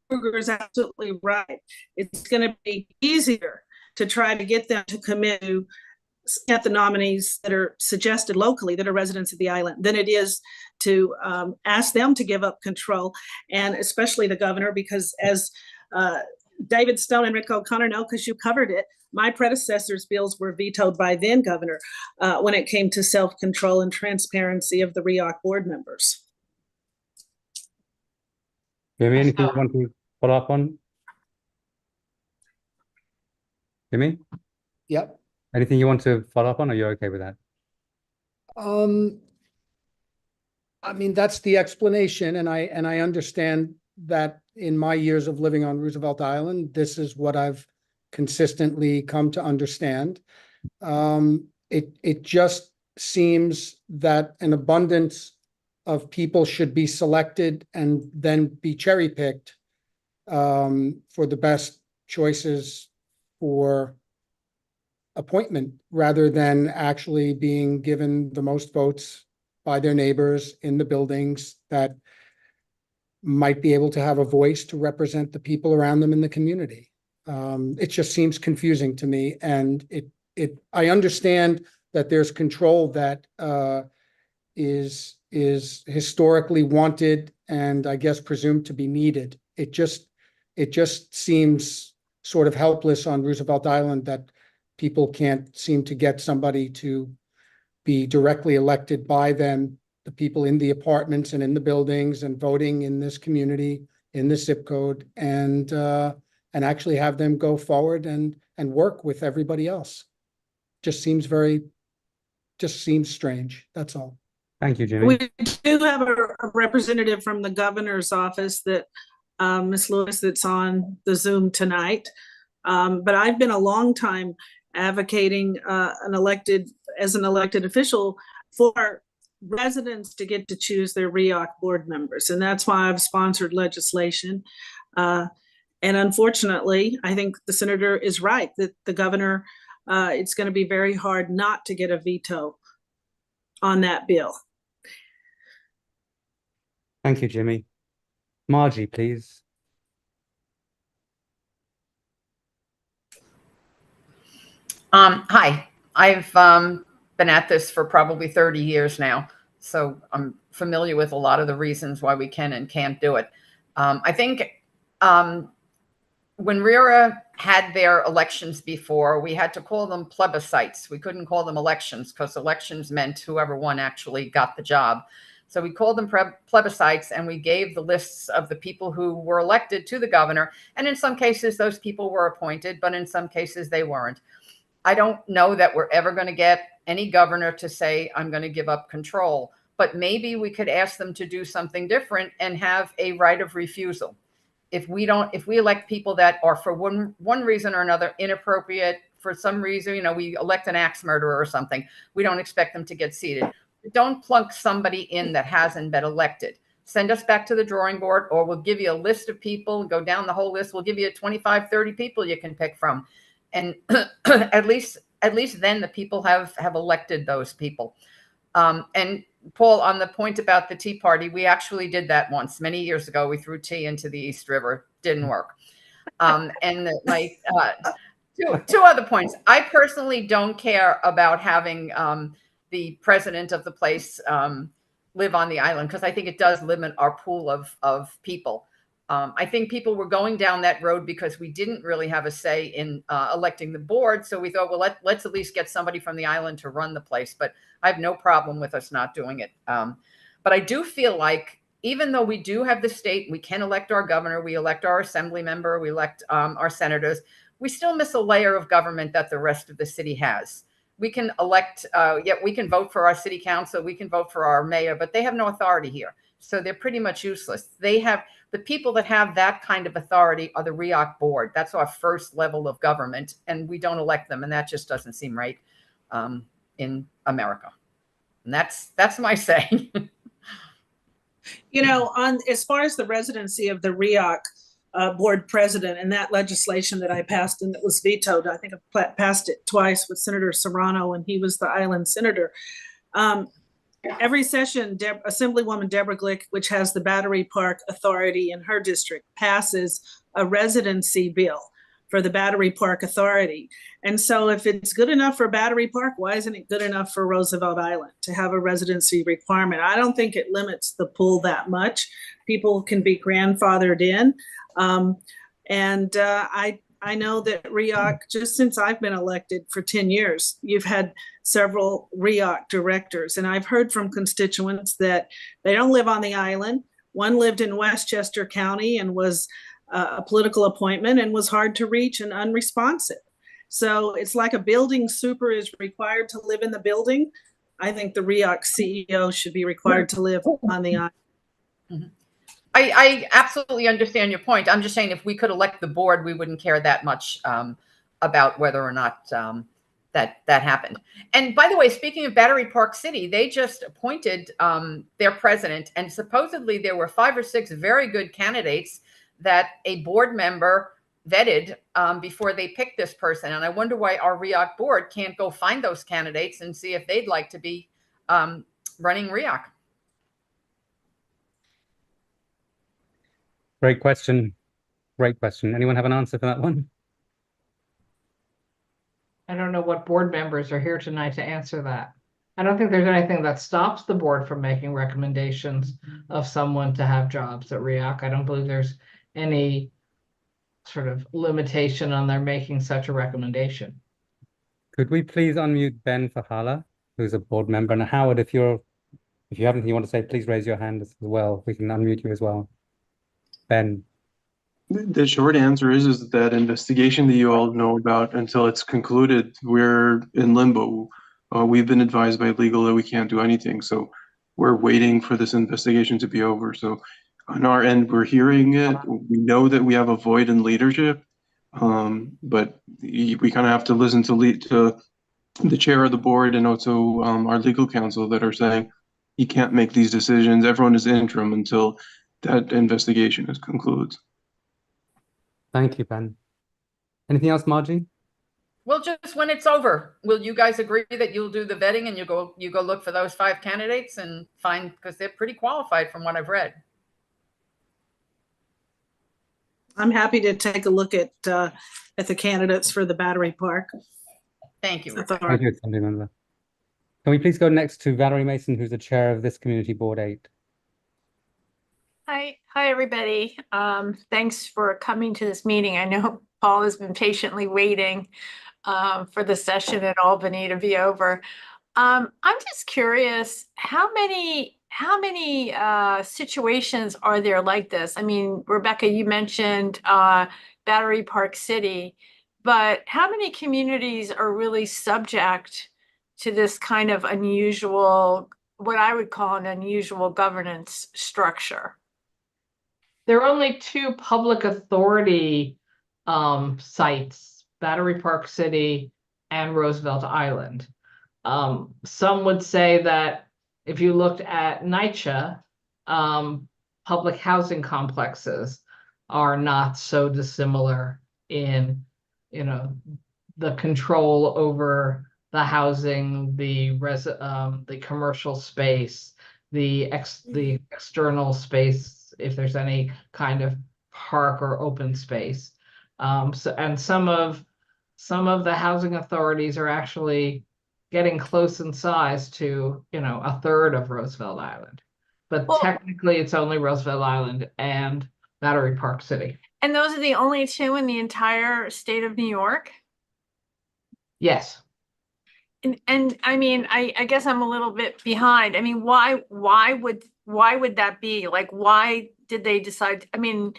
Speaker 10: Krueger is absolutely right. It's going to be easier to try to get them to commit to get the nominees that are suggested locally that are residents of the island than it is to ask them to give up control, and especially the governor, because as David Stone and Rick O'Connor know, because you covered it, my predecessor's bills were vetoed by then governor when it came to self-control and transparency of the REOC board members.
Speaker 1: Jimmy, anything you want to follow up on? Jimmy?
Speaker 12: Yep.
Speaker 1: Anything you want to follow up on, or are you okay with that?
Speaker 12: I mean, that's the explanation, and I understand that in my years of living on Roosevelt Island, this is what I've consistently come to understand. It just seems that an abundance of people should be selected and then be cherry picked for the best choices for appointment, rather than actually being given the most votes by their neighbors in the buildings that might be able to have a voice to represent the people around them in the community. It just seems confusing to me, and I understand that there's control that is historically wanted and I guess presumed to be needed. It just seems sort of helpless on Roosevelt Island that people can't seem to get somebody to be directly elected by them, the people in the apartments and in the buildings and voting in this community, in the zip code, and actually have them go forward and work with everybody else. Just seems strange. That's all.
Speaker 1: Thank you, Jimmy.
Speaker 10: We do have a representative from the governor's office, that Ms. Lewis, that's on the Zoom tonight. But I've been a long time advocating as an elected official for residents to get to choose their REOC board members. And that's why I've sponsored legislation. And unfortunately, I think the senator is right that the governor, it's going to be very hard not to get a veto on that bill.
Speaker 1: Thank you, Jimmy. Margie, please.
Speaker 13: Hi, I've been at this for probably 30 years now, so I'm familiar with a lot of the reasons why we can and can't do it. I think when RERA had their elections before, we had to call them plebiscites. We couldn't call them elections because elections meant whoever won actually got the job. So we called them plebiscites, and we gave the lists of the people who were elected to the governor. And in some cases, those people were appointed, but in some cases they weren't. I don't know that we're ever going to get any governor to say, I'm going to give up control, but maybe we could ask them to do something different and have a right of refusal. If we elect people that are for one reason or another inappropriate, for some reason, we elect an axe murderer or something, we don't expect them to get seated. Don't plunk somebody in that hasn't been elected. Send us back to the drawing board, or we'll give you a list of people, go down the whole list. We'll give you 25, 30 people you can pick from. And at least then the people have elected those people. And Paul, on the point about the Tea Party, we actually did that once many years ago. We threw tea into the East River. Didn't work. And my two other points. I personally don't care about having the president of the place live on the island, because I think it does limit our pool of people. I think people were going down that road because we didn't really have a say in electing the board. So we thought, well, let's at least get somebody from the island to run the place. But I have no problem with us not doing it. But I do feel like, even though we do have the state, we can elect our governor, we elect our assembly member, we elect our senators, we still miss a layer of government that the rest of the city has. We can elect, we can vote for our city council, we can vote for our mayor, but they have no authority here. So they're pretty much useless. The people that have that kind of authority are the REAC board. That's our first level of government, and we don't elect them, and that just doesn't seem right in America. And that's my say.
Speaker 10: As far as the residency of the REAC board president and that legislation that I passed and that was vetoed, I think I passed it twice with Senator Serrano when he was the island senator. Every session, Assemblywoman Deborah Glick, which has the Battery Park Authority in her district, passes a residency bill for the Battery Park Authority. And so if it's good enough for Battery Park, why isn't it good enough for Roosevelt Island to have a residency requirement? I don't think it limits the pool that much. People can be grandfathered in. I know that REAC, just since I've been elected for 10 years, you've had several REAC directors. And I've heard from constituents that they don't live on the island. One lived in Westchester County and was a political appointment and was hard to reach and unresponsive. So it's like a building super is required to live in the building. I think the REAC CEO should be required to live on the island.
Speaker 13: Mm-hmm. I absolutely understand your point. I'm just saying, if we could elect the board, we wouldn't care that much about whether or not that happened. And by the way, speaking of Battery Park City, they just appointed their president, and supposedly there were 5 or 6 very good candidates that a board member vetted before they picked this person. And I wonder why our REAC board can't go find those candidates and see if they'd like to be running REAC.
Speaker 1: Great question. Great question. Anyone have an answer for that one?
Speaker 11: I don't know what board members are here tonight to answer that. I don't think there's anything that stops the board from making recommendations of someone to have jobs at REAC. I don't believe there's any sort of limitation on their making such a recommendation.
Speaker 1: Could we please unmute Ben Fahala, who's a board member? And Howard, if you have anything you want to say, please raise your hand as well. We can unmute you as well. Ben.
Speaker 14: The short answer is that investigation that you all know about, until it's concluded, we're in limbo. We've been advised by legal that we can't do anything. So we're waiting for this investigation to be over. So on our end, we're hearing it. We know that we have a void in leadership, but we kind of have to listen to the chair of the board and also our legal counsel that are saying you can't make these decisions. Everyone is interim until that investigation is concluded.
Speaker 1: Thank you, Ben. Anything else, Margie?
Speaker 13: Well, just when it's over, will you guys agree that you'll do the vetting and you go look for those 5 candidates and find, because they're pretty qualified from what I've read.
Speaker 10: I'm happy to take a look at the candidates for the Battery Park.
Speaker 13: Thank you.
Speaker 1: Thank you, Assembly Member. Can we please go next to Valerie Mason, who's the chair of this Community Board 8?
Speaker 15: Hi, everybody. Thanks for coming to this meeting. I know Paul has been patiently waiting for the session at Albany to be over. I'm just curious, how many situations are there like this? I mean, Rebecca, you mentioned Battery Park City, but how many communities are really subject to this kind of unusual, what I would call an unusual governance structure?
Speaker 11: There are only two public authority sites, Battery Park City and Roosevelt Island. Some would say that if you looked at NYCHA, public housing complexes are not so dissimilar in, the control over the housing, the commercial space, the external space, if there's any kind of park or open space. And some of the housing authorities are actually getting close in size to, a third of Roosevelt Island. But technically, it's only Roosevelt Island and Battery Park City.
Speaker 15: And those are the only two in the entire state of New York?
Speaker 11: Yes.
Speaker 15: And I mean, I guess I'm a little bit behind. I mean, why would that be? Like, why did they decide? I mean,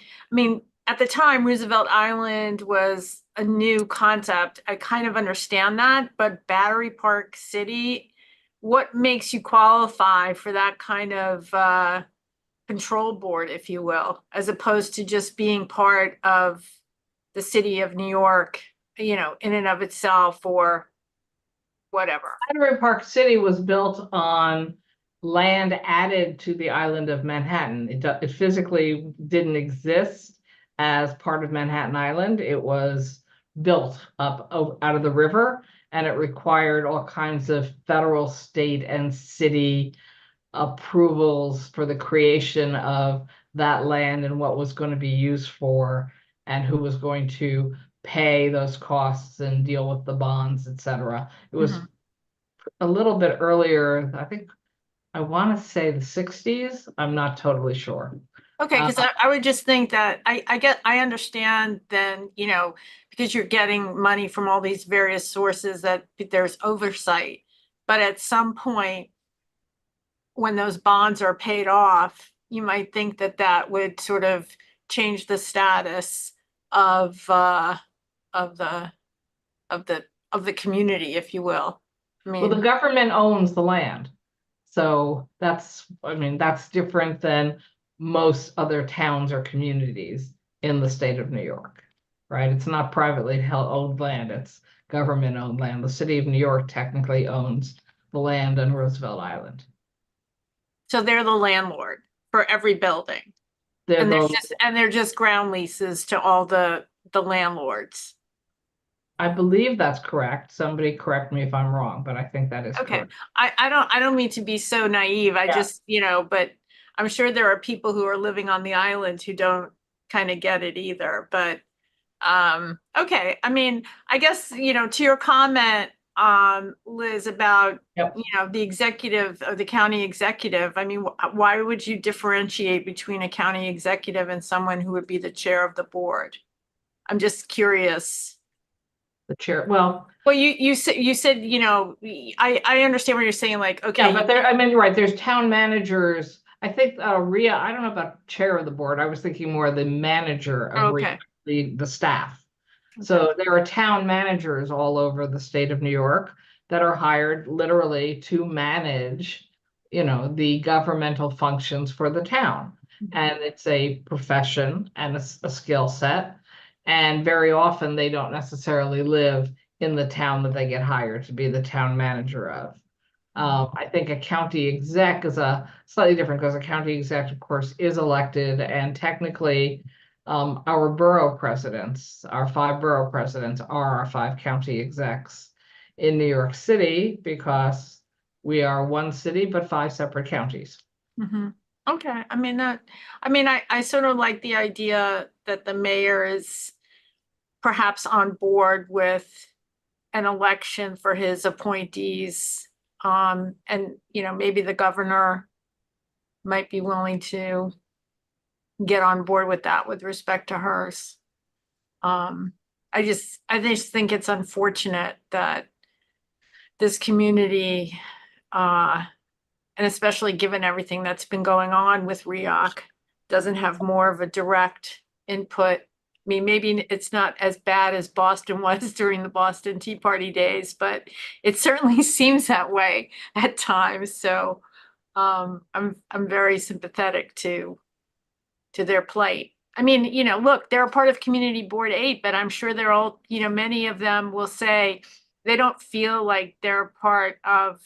Speaker 15: at the time, Roosevelt Island was a new concept. I kind of understand that, but Battery Park City, what makes you qualify for that kind of control board, if you will, as opposed to just being part of the city of New York, in and of itself, or whatever?
Speaker 11: Battery Park City was built on land added to the island of Manhattan. It physically didn't exist as part of Manhattan Island. It was built up out of the river, and it required all kinds of federal, state, and city approvals for the creation of that land and what was going to be used for and who was going to pay those costs and deal with the bonds, etc. It was a little bit earlier. I want to say the 60s. I'm not totally sure.
Speaker 15: Okay, because I would just think that I understand then, because you're getting money from all these various sources, that there's oversight. But at some point, when those bonds are paid off, you might think that that would sort of change the status of the community, if you will.
Speaker 11: Well, the government owns the land. So that's different than most other towns or communities in the state of New York, right? It's not privately owned land, it's government owned land. The city of New York technically owns the land on Roosevelt Island.
Speaker 15: So they're the landlord for every building. They're just ground leases to all the landlords.
Speaker 11: I believe that's correct. Somebody correct me if I'm wrong, but I think that is
Speaker 15: okay.
Speaker 11: correct.
Speaker 15: I don't mean to be so naive. I just, but I'm sure there are people who are living on the island who don't kind of get it either. But okay. I mean, I guess, to your comment, Liz, about the executive or the county executive. I mean, why would you differentiate between a county executive and someone who would be the chair of the board? I'm just curious.
Speaker 11: The chair,
Speaker 15: well, you said I understand what you're saying, like, okay,
Speaker 11: but right, there's town managers. I think Rhea, I don't know about chair of the board. I was thinking more the manager of the staff. So there are town managers all over the state of New York that are hired literally to manage, the governmental functions for the town. And it's a profession and a skill set. And very often they don't necessarily live in the town that they get hired to be the town manager of. I think a county exec is a slightly different, because a county exec, of course, is elected, and technically our 5 borough presidents are our 5 county execs in New York City, because we are one city but 5 separate counties.
Speaker 15: Okay. I sort of like the idea that the mayor is perhaps on board with an election for his appointees. And, maybe the governor might be willing to get on board with that with respect to hers. I just think it's unfortunate that this community, and especially given everything that's been going on with REOC, doesn't have more of a direct input. I mean, maybe it's not as bad as Boston was during the Boston Tea Party days, but it certainly seems that way at times. So I'm very sympathetic to their plight. I mean, look, they're a part of Community Board 8, but I'm sure they're all, many of them will say they don't feel like they're a part of,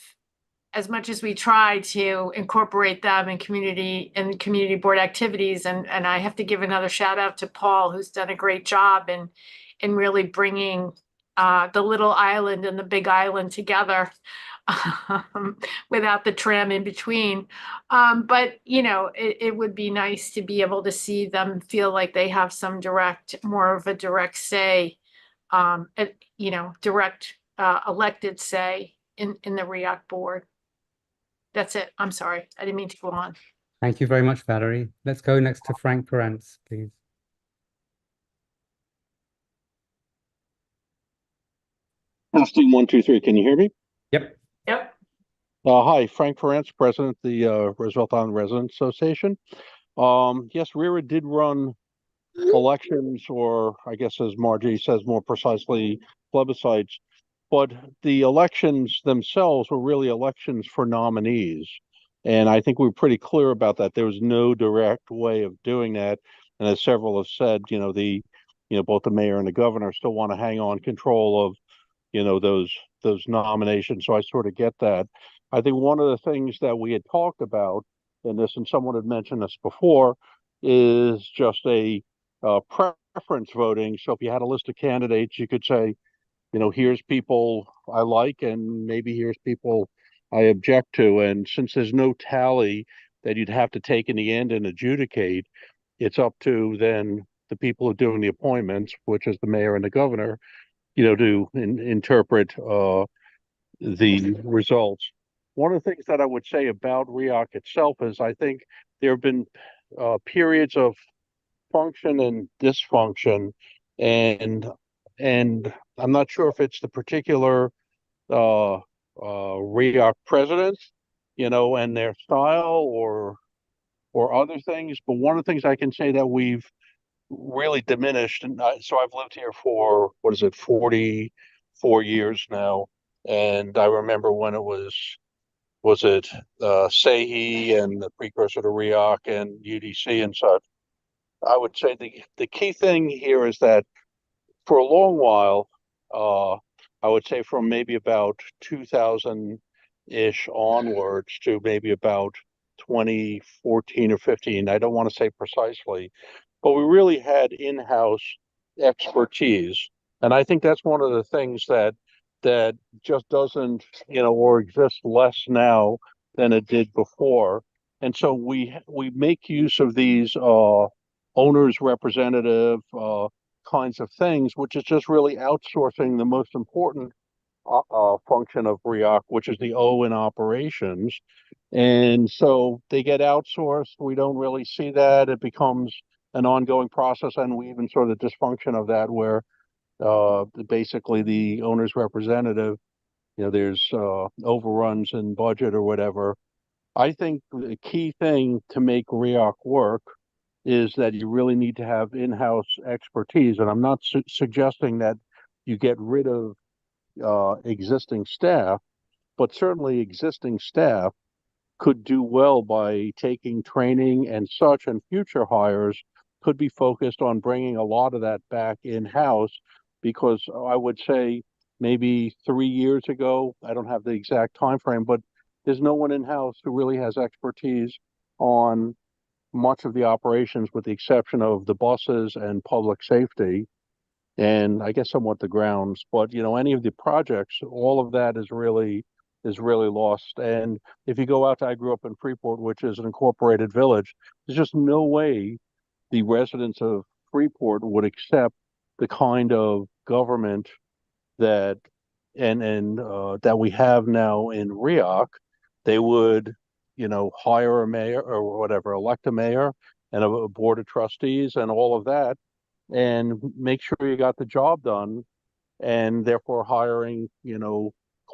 Speaker 15: as much as we try to incorporate them in community board activities. And I have to give another shout out to Paul, who's done a great job in really bringing the little island and the big island together without the tram in between. But it would be nice to be able to see them feel like they have some more of a direct say, direct elected say in the REOC board. That's it. I'm sorry. I didn't mean to go on.
Speaker 1: Thank you very much, Valerie. Let's go next to Frank Perrance, please.
Speaker 16: Testing 1, 2, 3. Can you hear me?
Speaker 1: Yep.
Speaker 15: Yep.
Speaker 16: Hi, Frank Perrance, President of the Roosevelt Island Residents Association. Yes, RERA did run elections, or I guess as Margie says more precisely, plebiscites, but the elections themselves were really elections for nominees. And I think we were pretty clear about that. There was no direct way of doing that. And as several have said, both the mayor and the governor still want to hang on control of, those nominations. So I sort of get that. I think one of the things that we had talked about in this, and someone had mentioned this before, is just a preference voting. So if you had a list of candidates, you could say, here's people I like, and maybe here's people I object to. And since there's no tally that you'd have to take in the end and adjudicate, it's up to then the people who are doing the appointments, which is the mayor and the governor, to interpret the results. One of the things that I would say about REOC itself is I think there have been periods of function and dysfunction, and I'm not sure if it's the particular REOC presidents, and their style or other things. But one of the things I can say that we've really diminished, and so I've lived here for 44 years now, and I remember when it was it SAHI and the precursor to REOC and UDC and such. I would say the key thing here is that for a long while, I would say from maybe about 2000-ish onwards to maybe about 2014 or 15, I don't want to say precisely, but we really had in-house expertise. And I think that's one of the things that just doesn't, or exists less now than it did before. And so we make use of these owner's representative kinds of things, which is just really outsourcing the most important function of REOC, which is the O in operations. And so they get outsourced. We don't really see that. It becomes an ongoing process, and we even saw the dysfunction of that where basically the owner's representative, there's overruns in budget or whatever. I think the key thing to make REOC work is that you really need to have in-house expertise. And I'm not suggesting that you get rid of existing staff, but certainly existing staff could do well by taking training and such, and future hires could be focused on bringing a lot of that back in-house, because I would say maybe 3 years ago, I don't have the exact time frame, but there's no one in-house who really has expertise on much of the operations, with the exception of the buses and public safety, and I guess somewhat the grounds. But any of the projects, all of that is really lost. And if you go out to, I grew up in Freeport, which is an incorporated village, there's just no way the residents of Freeport would accept the kind of government that that we have now in REOC. They would, hire a mayor or whatever, elect a mayor and a board of trustees and all of that, and make sure you got the job done, and therefore hiring,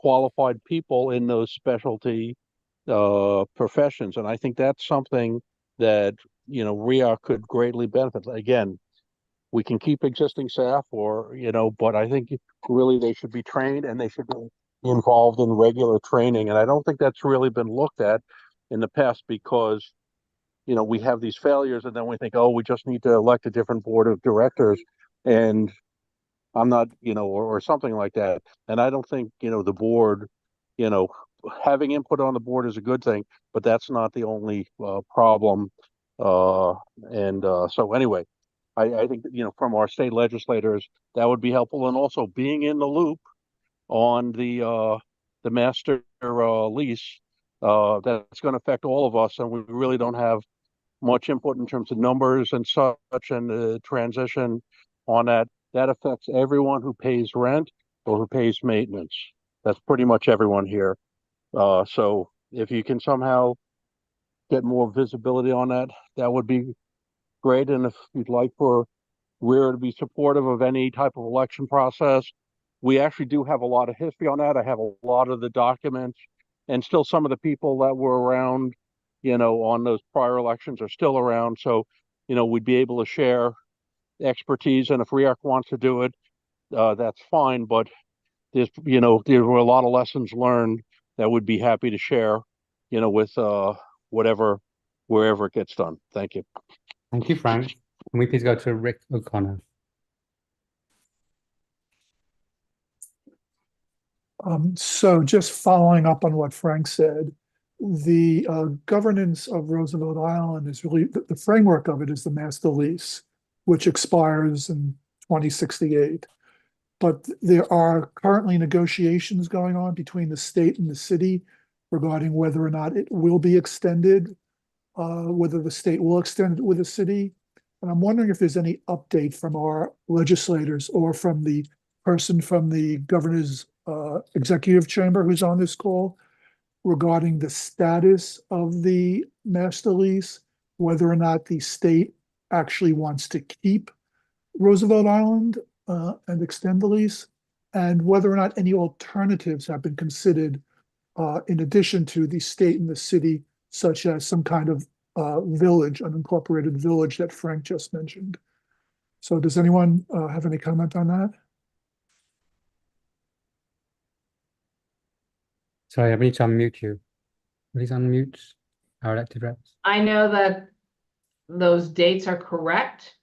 Speaker 16: qualified people in those specialty professions. And I think that's something that, REAC could greatly benefit. Again, we can keep existing staff but I think really they should be trained and they should be involved in regular training. And I don't think that's really been looked at in the past because, we have these failures and then we think, oh, we just need to elect a different board of directors. And I'm not, or something like that. And I don't think, the board, having input on the board is a good thing, but that's not the only problem. So anyway, I think, from our state legislators, that would be helpful. And also being in the loop on the master lease, that's going to affect all of us. And we really don't have much input in terms of numbers and such, and the transition on that. That affects everyone who pays rent or who pays maintenance. That's pretty much everyone here. So if you can somehow get more visibility on that, that would be great. And if you'd like for REAR to be supportive of any type of election process, we actually do have a lot of history on that. I have a lot of the documents, and still some of the people that were around, on those prior elections are still around. So, we'd be able to share expertise, and if REAC wants to do it, that's fine. But there were a lot of lessons learned that would be happy to share, with wherever it gets done. Thank you.
Speaker 1: Thank you, Frank. Can we please go to Rick O'Connor?
Speaker 7: So just following up on what Frank said, the governance of Roosevelt Island is really, the framework of it is the master lease, which expires in 2068. But there are currently negotiations going on between the state and the city regarding whether or not it will be extended, whether the state will extend it with the city. And I'm wondering if there's any update from our legislators or from the person from the governor's executive chamber who's on this call regarding the status of the master lease, whether or not the state actually wants to keep Roosevelt Island and extend the lease, and whether or not any alternatives have been considered in addition to the state and the city, such as some kind of village, an unincorporated village that Frank just mentioned. So does anyone have any comment on that?
Speaker 1: Sorry, I need to unmute you. Please unmute our elected reps.
Speaker 11: I know that those dates are correct.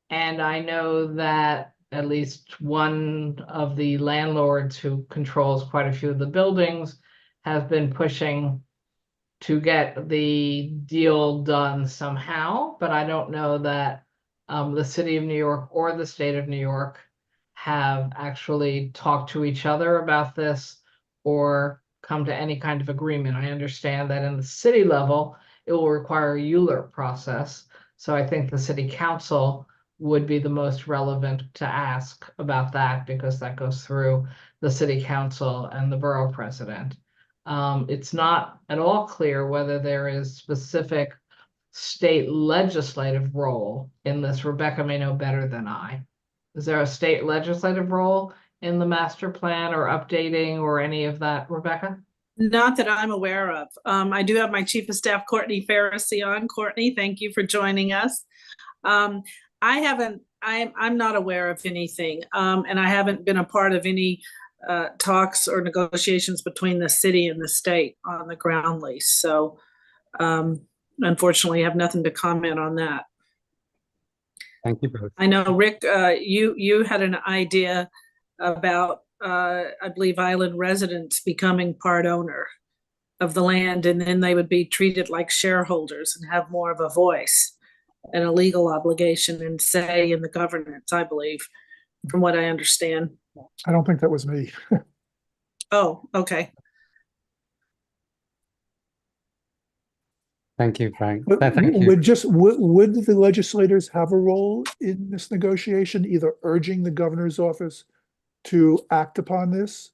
Speaker 11: And I know that at least one of the landlords who controls quite a few of the buildings has been pushing to get the deal done somehow, but I don't know that the city of New York or the state of New York have actually talked to each other about this or come to any kind of agreement. I understand that in the city level, it will require a ULURP process. So I think the city council would be the most relevant to ask about that because that goes through the city council and the borough president. It's not at all clear whether there is specific state legislative role in this. Rebecca may know better than I. Is there a state legislative role in the master plan or updating or any of that, Rebecca?
Speaker 10: Not that I'm aware of. I do have my Chief of Staff, Courtney Farrisee, on. Courtney, thank you for joining us. I'm not aware of anything, and I haven't been a part of any talks or negotiations between the city and the state on the ground lease. So unfortunately, I have nothing to comment on that.
Speaker 1: Thank you both.
Speaker 10: I know, Rick, you had an idea about, I believe, island residents becoming part owner of the land, and then they would be treated like shareholders and have more of a voice and a legal obligation and say in the governance, I believe, from what I understand.
Speaker 7: I don't think that was me.
Speaker 10: Oh, okay.
Speaker 1: Thank you, Frank.
Speaker 7: But
Speaker 1: Thank you.
Speaker 7: would the legislators have a role in this negotiation, either urging the governor's office to act upon this?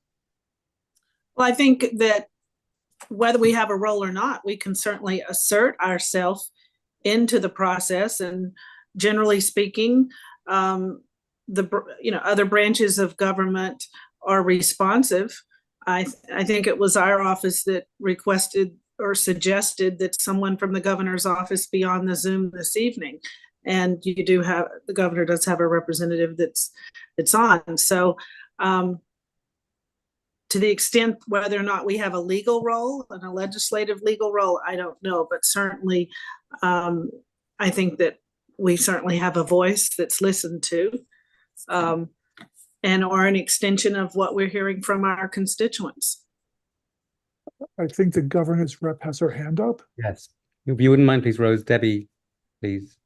Speaker 10: Well, I think that whether we have a role or not, we can certainly assert ourselves into the process. And generally speaking, other branches of government are responsive I think it was our office that requested or suggested that someone from the governor's office be on the Zoom this evening. And you do have, the governor does have a representative that's on. So to the extent whether or not we have a legal role and a legislative legal role, I don't know, but certainly I think that we certainly have a voice that's listened to, and or an extension of what we're hearing from our constituents.
Speaker 7: I think the governor's rep has her hand up.
Speaker 1: Yes. If you wouldn't mind, please, Rose. Debbie, please.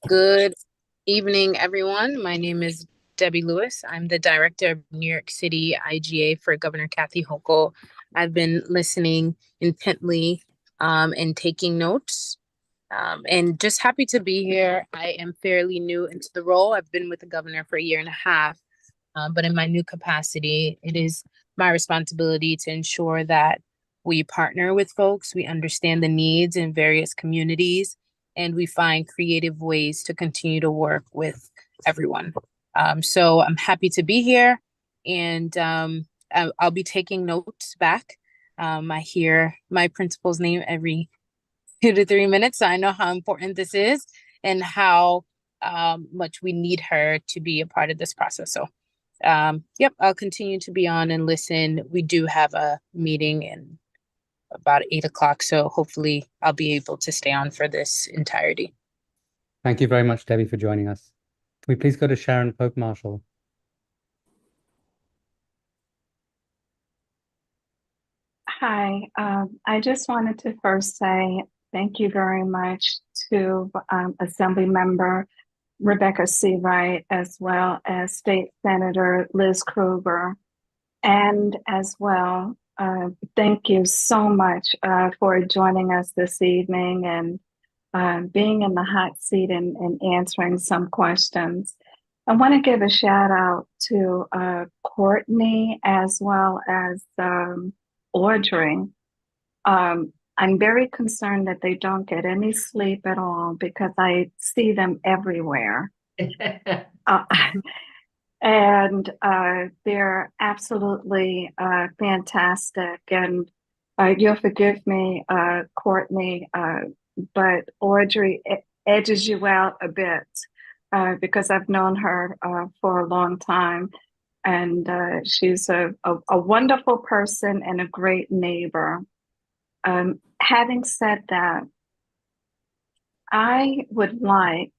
Speaker 17: Good evening, everyone. My name is Debbie Lewis. I'm the director of New York City IGA for Governor Kathy Hochul. I've been listening intently and taking notes, and just happy to be here. I am fairly new into the role. I've been with the governor for a year and a half, but in my new capacity, it is my responsibility to ensure that we partner with folks, we understand the needs in various communities, and we find creative ways to continue to work with everyone. So I'm happy to be here, and I'll be taking notes back. I hear my principal's name every 2 to 3 minutes, so I know how important this is and how much we need her to be a part of this process. So yep, I'll continue to be on and listen. We do have a meeting in about 8 o'clock, so hopefully I'll be able to stay on for this entirety.
Speaker 1: Thank you very much, Debbie, for joining us. Can we please go to Sharon Pope Marshall?
Speaker 18: Hi, I just wanted to first say thank you very much to Assembly Member Rebecca Seawright, as well as State Senator Liz Krueger, and as well, thank you so much for joining us this evening and being in the hot seat and answering some questions. I want to give a shout out to Courtney as well as Audrey. I'm very concerned that they don't get any sleep at all because I see them everywhere. And they're absolutely fantastic. And you'll forgive me, Courtney, but Audrey edges you out a bit because I've known her for a long time. And she's a wonderful person and a great neighbor. Having said that, I would like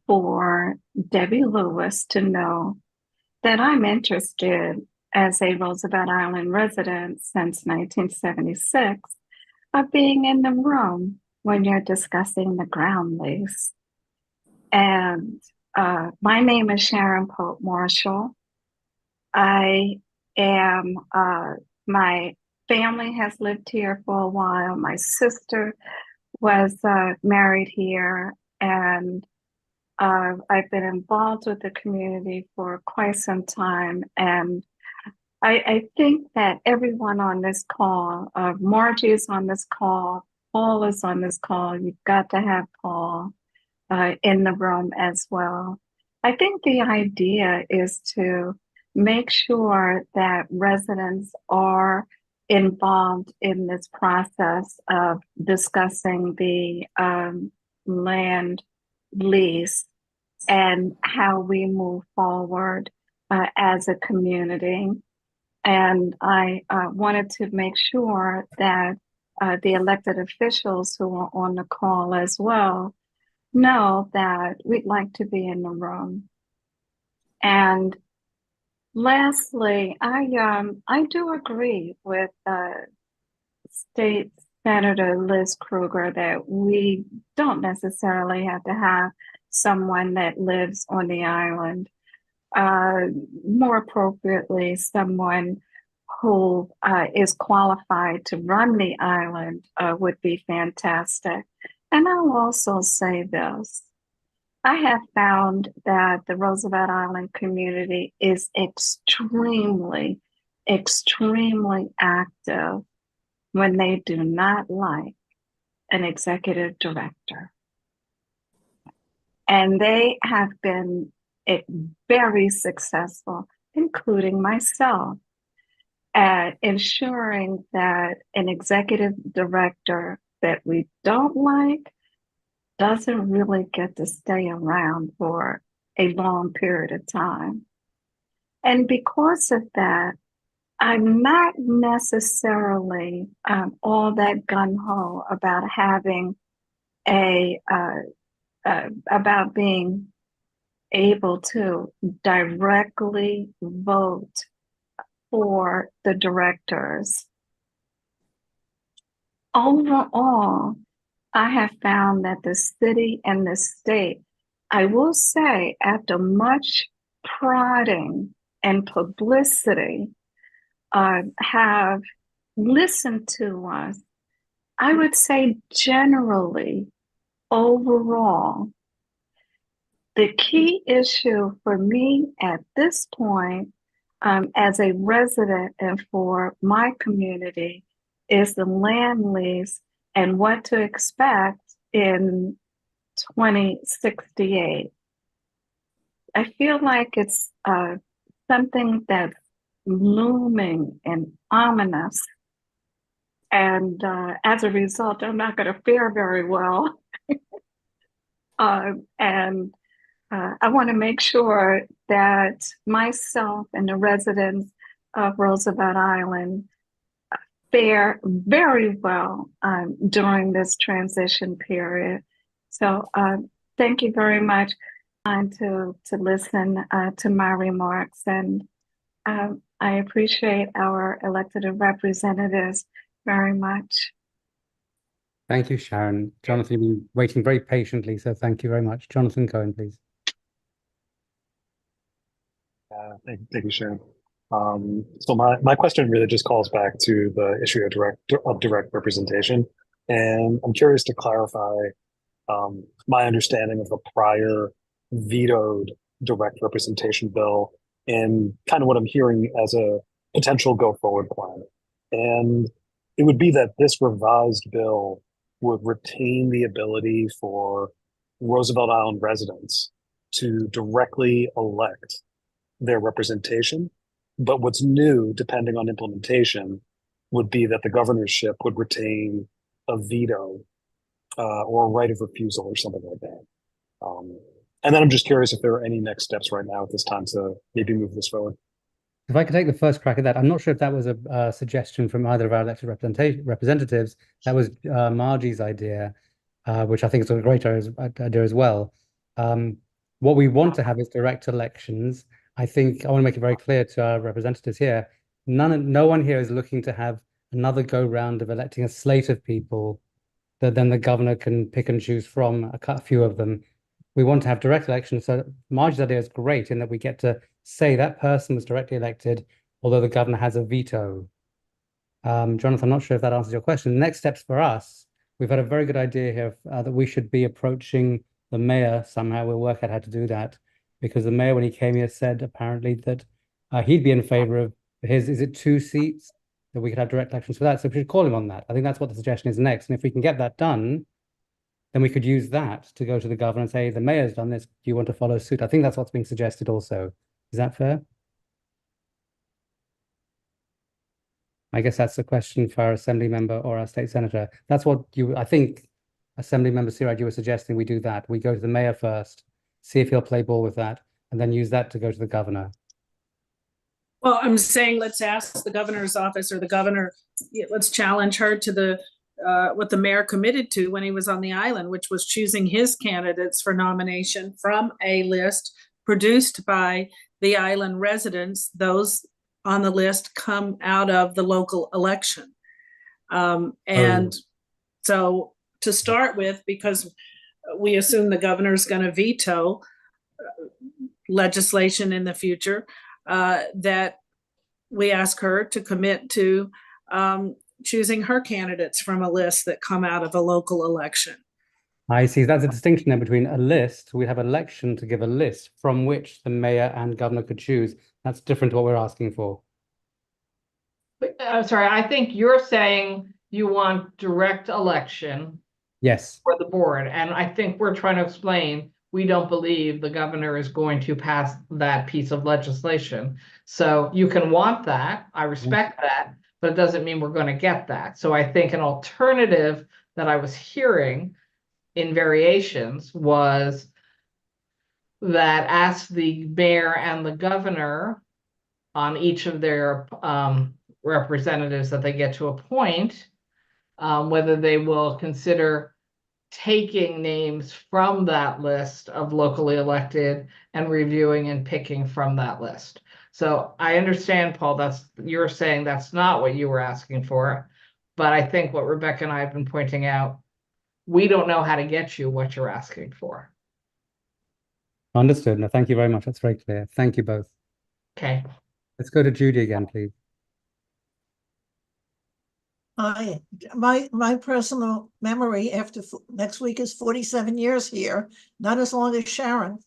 Speaker 18: for Debbie Lewis to know that I'm interested as a Roosevelt Island resident since 1976 of being in the room when you're discussing the ground lease. And my name is Sharon Pope Marshall. I am, my family has lived here for a while. My sister was married here, and I've been involved with the community for quite some time. And I think that everyone on this call, Margie is on this call, Paul is on this call. You've got to have Paul in the room as well. I think the idea is to make sure that residents are involved in this process of discussing the land lease and how we move forward as a community. And I wanted to make sure that the elected officials who are on the call as well know that we'd like to be in the room. And lastly, I do agree with State Senator Liz Krueger that we don't necessarily have to have someone that lives on the island. More appropriately, someone who is qualified to run the island would be fantastic. And I'll also say this. I have found that the Roosevelt Island community is extremely, extremely active when they do not like an executive director. And they have been it very successful, including myself, at ensuring that an executive director that we don't like doesn't really get to stay around for a long period of time. And because of that, I'm not necessarily all that gung-ho about having about being able to directly vote for the directors. Overall, I have found that the city and the state, I will say, after much prodding and publicity, have listened to us. I would say generally, overall, the key issue for me at this point, as a resident and for my community, is the land lease and what to expect in 2068. I feel like it's something that's looming and ominous. And as a result, I'm not going to fare very well. And I want to make sure that myself and the residents of Roosevelt Island fare very well during this transition period. So thank you very much to listen to my remarks. And I appreciate our elected representatives very much.
Speaker 1: Thank you, Sharon. Jonathan, you've been waiting very patiently, so thank you very much. Jonathan Cohen, please.
Speaker 19: Thank you, Sharon. So my question really just calls back to the issue of direct representation. And I'm curious to clarify my understanding of the prior vetoed direct representation bill and kind of what I'm hearing as a potential go-forward plan. And it would be that this revised bill would retain the ability for Roosevelt Island residents to directly elect their representation. But what's new, depending on implementation, would be that the governorship would retain a veto or a right of refusal or something like that. And then I'm just curious if there are any next steps right now at this time to maybe move this forward.
Speaker 1: If I could take the first crack at that, I'm not sure if that was a suggestion from either of our elected representatives. That was Margie's idea, which I think is a great idea as well. What we want to have is direct elections. I think I want to make it very clear to our representatives here, no one here is looking to have another go round of electing a slate of people that then the governor can pick and choose from, a few of them. We want to have direct elections. So Margie's idea is great in that we get to say that person was directly elected, although the governor has a veto. Jonathan, I'm not sure if that answers your question. The next steps for us, we've had a very good idea here that we should be approaching the mayor somehow. We'll work out how to do that, because the mayor, when he came here, said apparently that he'd be in favor of his, is it 2 seats, that we could have direct elections for that. So we should call him on that. I think that's what the suggestion is next. And if we can get that done, then we could use that to go to the governor and say, the mayor's done this, do you want to follow suit? I think that's what's being suggested also. Is that fair? I guess that's a question for our assembly member or our state senator. That's what I think, Assembly Member Siraj, you were suggesting we do that. We go to the mayor first, see if he'll play ball with that, and then use that to go to the governor.
Speaker 10: Well, I'm saying let's ask the governor's office or the governor, let's challenge her to the what the mayor committed to when he was on the island, which was choosing his candidates for nomination from a list produced by the island residents. Those on the list come out of the local election. So to start with, because we assume the governor's going to veto legislation in the future, that we ask her to commit to choosing her candidates from a list that come out of a local election.
Speaker 1: I see. That's a distinction there between a list. We have election to give a list from which the mayor and governor could choose. That's different to what we're asking for.
Speaker 11: I'm sorry, I think you're saying you want direct election.
Speaker 1: Yes.
Speaker 11: For the board. And I think we're trying to explain we don't believe the governor is going to pass that piece of legislation. So you can want that. I respect that, but it doesn't mean we're going to get that. So I think an alternative that I was hearing in variations was that ask the mayor and the governor on each of their representatives that they get to appoint, whether they will consider taking names from that list of locally elected and reviewing and picking from that list. So I understand, Paul, you're saying that's not what you were asking for, but I think what Rebecca and I have been pointing out, we don't know how to get you what you're asking for.
Speaker 1: Understood. No, thank you very much. That's very clear. Thank you both.
Speaker 11: Okay.
Speaker 1: Let's go to Judy again, please.
Speaker 9: My personal memory after next week is 47 years here, not as long as Sharon,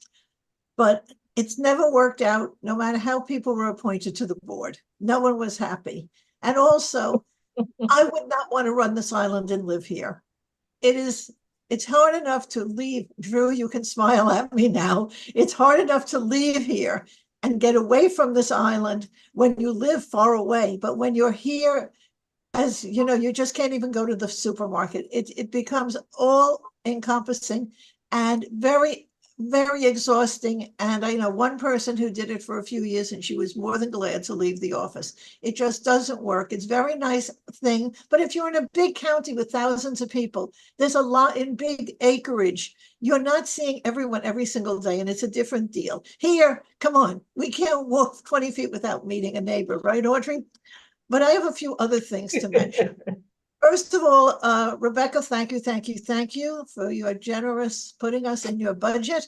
Speaker 9: but it's never worked out, no matter how people were appointed to the board. No one was happy. And also, I would not want to run this island and live here. It's hard enough to leave. Drew, you can smile at me now. It's hard enough to leave here and get away from this island when you live far away. But when you're here, as you know, you just can't even go to the supermarket. It becomes all encompassing and very, very exhausting. And I know one person who did it for a few years, and she was more than glad to leave the office. It just doesn't work. It's a very nice thing. But if you're in a big county with thousands of people, there's a lot in big acreage. You're not seeing everyone every single day, and it's a different deal. Here, come on, we can't walk 20 feet without meeting a neighbor, right, Audrey? But I have a few other things to mention. First of all, Rebecca, thank you for your generous putting us in your budget.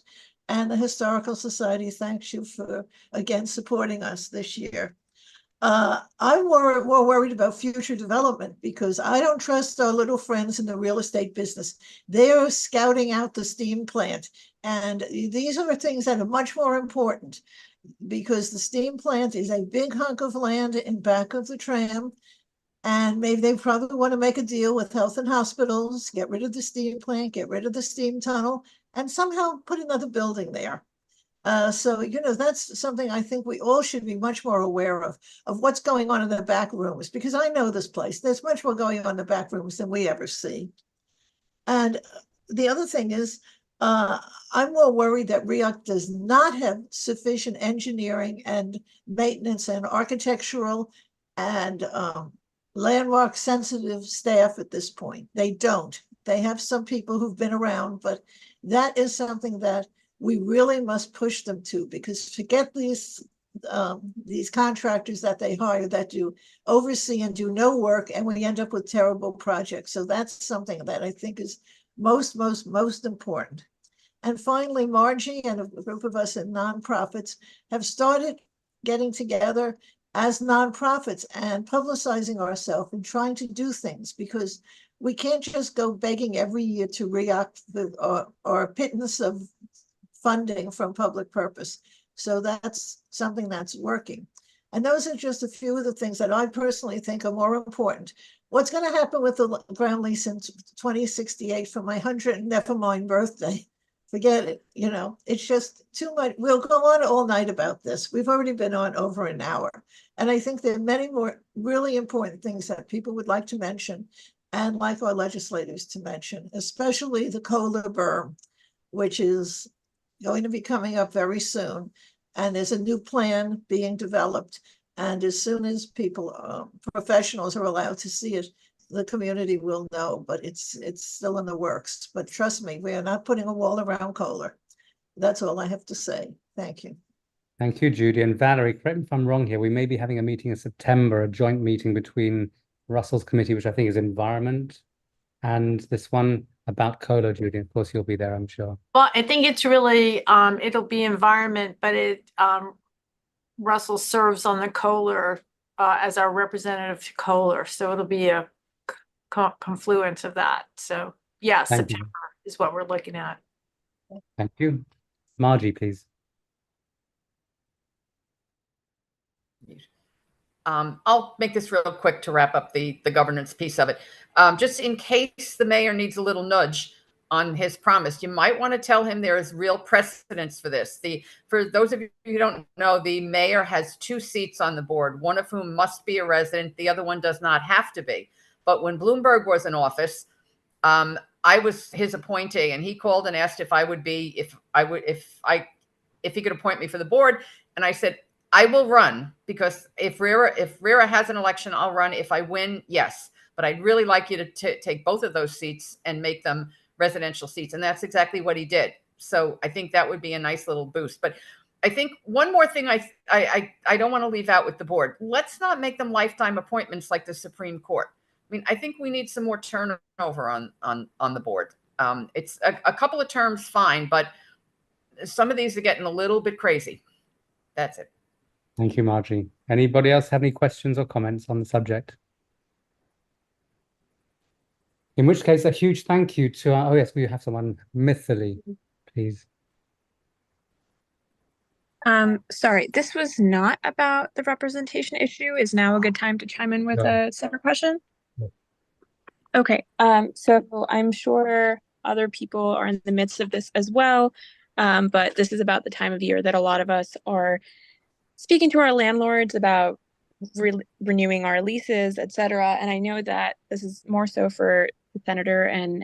Speaker 9: And the Historical Society thanks you for, again, supporting us this year. I'm more worried about future development because I don't trust our little friends in the real estate business. They're scouting out the steam plant. And these are things that are much more important, because the steam plant is a big hunk of land in back of the tram. And maybe they probably want to make a deal with health and hospitals, get rid of the steam plant, get rid of the steam tunnel, and somehow put another building there. So, that's something I think we all should be much more aware of what's going on in the back rooms, because I know this place. There's much more going on in the back rooms than we ever see. And the other thing is, I'm more worried that REAC does not have sufficient engineering and maintenance and architectural and landmark sensitive staff at this point. They don't. They have some people who've been around, but that is something that we really must push them to, because forget these contractors that they hire that do oversee and do no work, and we end up with terrible projects. So that's something that I think is most important. And finally, Margie and a group of us in nonprofits have started getting together as nonprofits and publicizing ourselves and trying to do things, because we can't just go begging every year to react or pittance of funding from public purpose. So that's something that's working. And those are just a few of the things that I personally think are more important. What's going to happen with the ground lease in 2068 for my 100th nevermind birthday? Forget it. It's just too much. We'll go on all night about this. We've already been on over an hour. And I think there are many more really important things that people would like to mention and like our legislators to mention, especially the Kohler berm, which is going to be coming up very soon. And there's a new plan being developed. And as soon as people, professionals are allowed to see it, the community will know, but it's still in the works. But trust me, we are not putting a wall around Kohler. That's all I have to say. Thank you.
Speaker 1: Thank you, Judy. And Valerie, correct me if I'm wrong here, we may be having a meeting in September, a joint meeting between Russell's committee, which I think is environment, and this one about Kohler, Judy. Of course, you'll be there, I'm sure.
Speaker 15: Well, I think it's really, it'll be environment, but Russell serves on the Kohler as our representative to Kohler. So it'll be a confluence of that. So yeah, September is what we're looking at.
Speaker 1: Thank you. Margie, please.
Speaker 13: I'll make this real quick to wrap up the governance piece of it. Just in case the mayor needs a little nudge, on his promise. You might want to tell him there is real precedence for this. For those of you who don't know, the mayor has 2 seats on the board, one of whom must be a resident. The other one does not have to be. But when Bloomberg was in office, I was his appointee, and he called and asked if he could appoint me for the board. And I said, I will run, because if RERA has an election, I'll run. If I win, yes. But I'd really like you to take both of those seats and make them residential seats. And that's exactly what he did. So I think that would be a nice little boost. But I think one more thing I don't want to leave out with the board. Let's not make them lifetime appointments like the Supreme Court. I mean, I think we need some more turnover on the board. It's a couple of terms, fine, but some of these are getting a little bit crazy. That's it.
Speaker 1: Thank you, Margie. Anybody else have any questions or comments on the subject? In which case, a huge thank you to our, oh yes, we have someone, Mithili, please.
Speaker 5: Sorry, this was not about the representation issue. Is now a good time to chime in with a separate question? Okay, so I'm sure other people are in the midst of this as well, but this is about the time of year that a lot of us are speaking to our landlords about renewing our leases, etc. And I know that this is more so for the senator and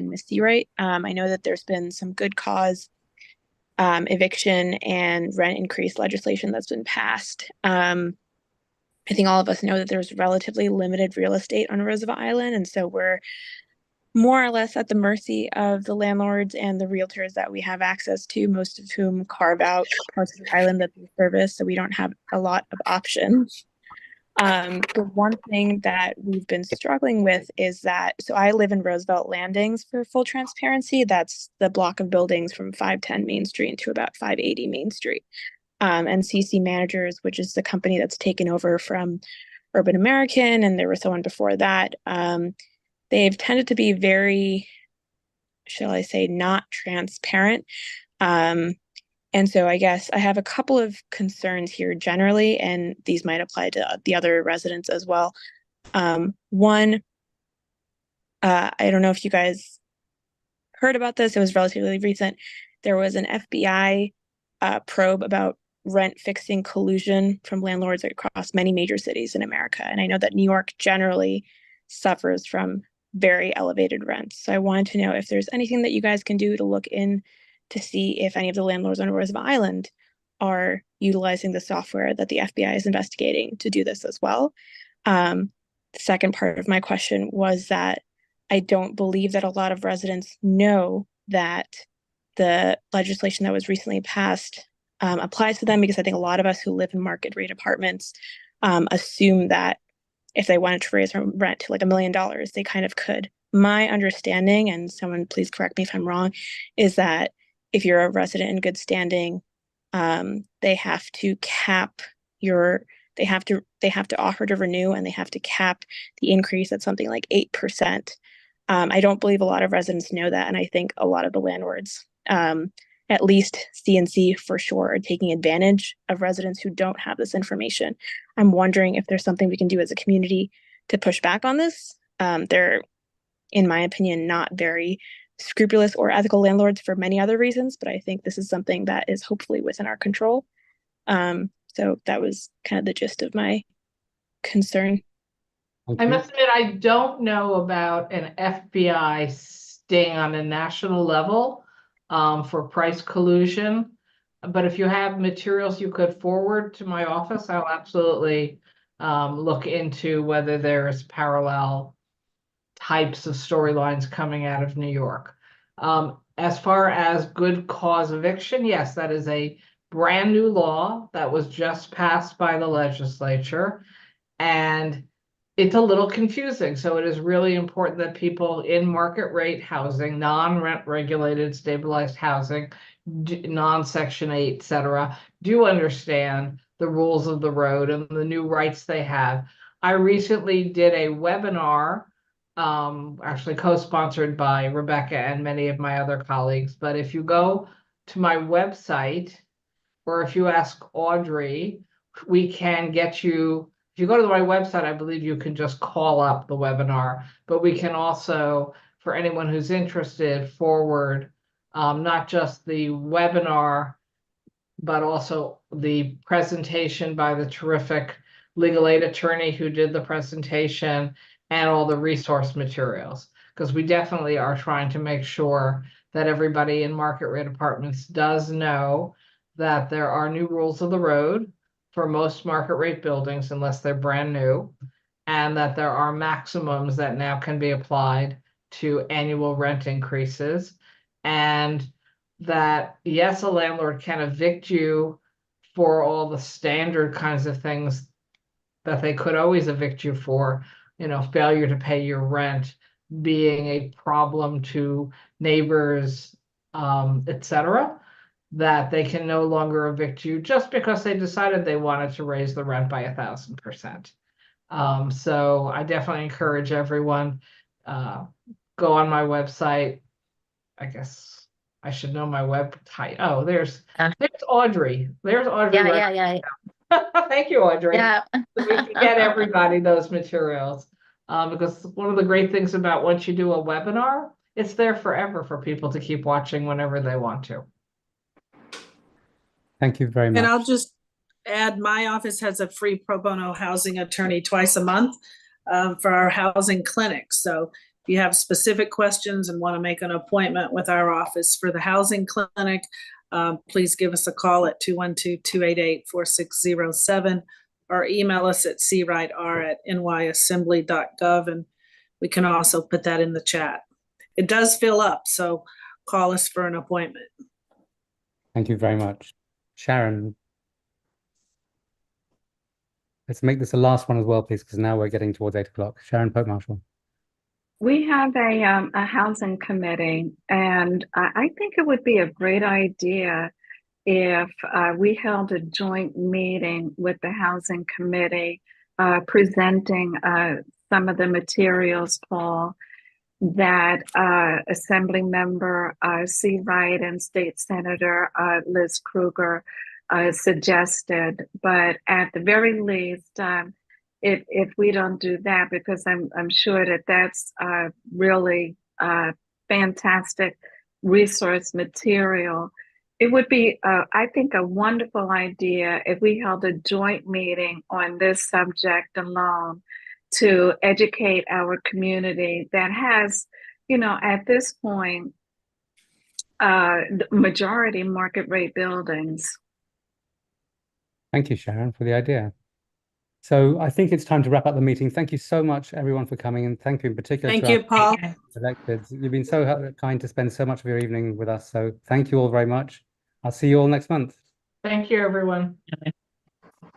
Speaker 5: Ms. Seawright. I know that there's been some good cause eviction and rent increase legislation that's been passed. I think all of us know that there's relatively limited real estate on Roosevelt Island, and so we're more or less at the mercy of the landlords and the realtors that we have access to, most of whom carve out parts of the island that they service, so we don't have a lot of options. The one thing that we've been struggling with is that, so I live in Roosevelt Landings, for full transparency. That's the block of buildings from 510 Main Street to about 580 Main Street. And CC Managers, which is the company that's taken over from Urban American, and there was someone before that, they've tended to be very, shall I say, not transparent. And so I guess I have a couple of concerns here generally, and these might apply to the other residents as well. One, I don't know if you guys heard about this. It was relatively recent. There was an FBI probe about rent fixing collusion from landlords across many major cities in America. And I know that New York generally suffers from very elevated rents. So I wanted to know if there's anything that you guys can do to look in to see if any of the landlords on Roosevelt Island are utilizing the software that the FBI is investigating to do this as well. The second part of my question was that I don't believe that a lot of residents know that the legislation that was recently passed applies to them, because I think a lot of us who live in market rate apartments assume that if they wanted to raise rent to like $1 million, they kind of could. My understanding, and someone please correct me if I'm wrong, is that if you're a resident in good standing, they have to cap they have to offer to renew, and they have to cap the increase at something like 8%. I don't believe a lot of residents know that, and I think a lot of the landlords, at least CNC for sure, are taking advantage of residents who don't have this information. I'm wondering if there's something we can do as a community to push back on this. They're, in my opinion, not very scrupulous or ethical landlords for many other reasons, but I think this is something that is hopefully within our control. So that was kind of the gist of my concern.
Speaker 11: I must admit, I don't know about an FBI sting on a national level for price collusion. But if you have materials you could forward to my office, I'll absolutely look into whether there's parallel types of storylines coming out of New York. As far as good cause eviction, yes, that is a brand new law that was just passed by the legislature, and it's a little confusing. So it is really important that people in market rate housing, non-rent regulated, stabilized housing, non-Section 8, et cetera, do understand the rules of the road and the new rights they have. I recently did a webinar, actually co-sponsored by Rebecca and many of my other colleagues. But if you go to my website, or if you ask Audrey, we can get you, if you go to my website, I believe you can just call up the webinar, but we can also for anyone who's interested forward, not just the webinar, but also the presentation by the terrific legal aid attorney who did the presentation and all the resource materials. Because we definitely are trying to make sure that everybody in market rate apartments does know that there are new rules of the road for most market rate buildings unless they're brand new, and that there are maximums that now can be applied to annual rent increases, and that yes, a landlord can evict you for all the standard kinds of things that they could always evict you for, failure to pay your rent being a problem to neighbors, etc., that they can no longer evict you just because they decided they wanted to raise the rent by 1,000%. So I definitely encourage everyone, go on my website. I guess I should know my website. Oh, there's Audrey. There's Audrey.
Speaker 20: Yeah.
Speaker 11: Thank you, Audrey.
Speaker 20: Yeah.
Speaker 11: We can get everybody those materials. Because one of the great things about once you do a webinar, it's there forever for people to keep watching whenever they want to.
Speaker 1: Thank you very much.
Speaker 10: And I'll just add, my office has a free pro bono housing attorney twice a month for our housing clinic. So if you have specific questions and want to make an appointment with our office for the housing clinic, please give us a call at 212-288-4607 or email us at crightr@nyassembly.gov, and we can also put that in the chat. It does fill up, so call us for an appointment.
Speaker 1: Thank you very much. Sharon, let's make this the last one as well, please, because now we're getting towards 8 o'clock. Sharon Pope Marshall.
Speaker 18: We have a housing committee, and I think it would be a great idea if we held a joint meeting with the housing committee, presenting some of the materials, Paul, that Assembly Member C. Wright and State Senator Liz Kruger suggested. But at the very least, if we don't do that, because I'm sure that that's really fantastic resource material, it would be, I think, a wonderful idea if we held a joint meeting on this subject alone to educate our community that has, at this point, the majority market rate buildings.
Speaker 1: Thank you, Sharon, for the idea. So I think it's time to wrap up the meeting. Thank you so much, everyone, for coming, and thank you in particular
Speaker 10: Thank
Speaker 1: to
Speaker 10: you, Paul.
Speaker 1: our electeds. You've been so kind to spend so much of your evening with us. So thank you all very much. I'll see you all next month.
Speaker 11: Thank you, everyone.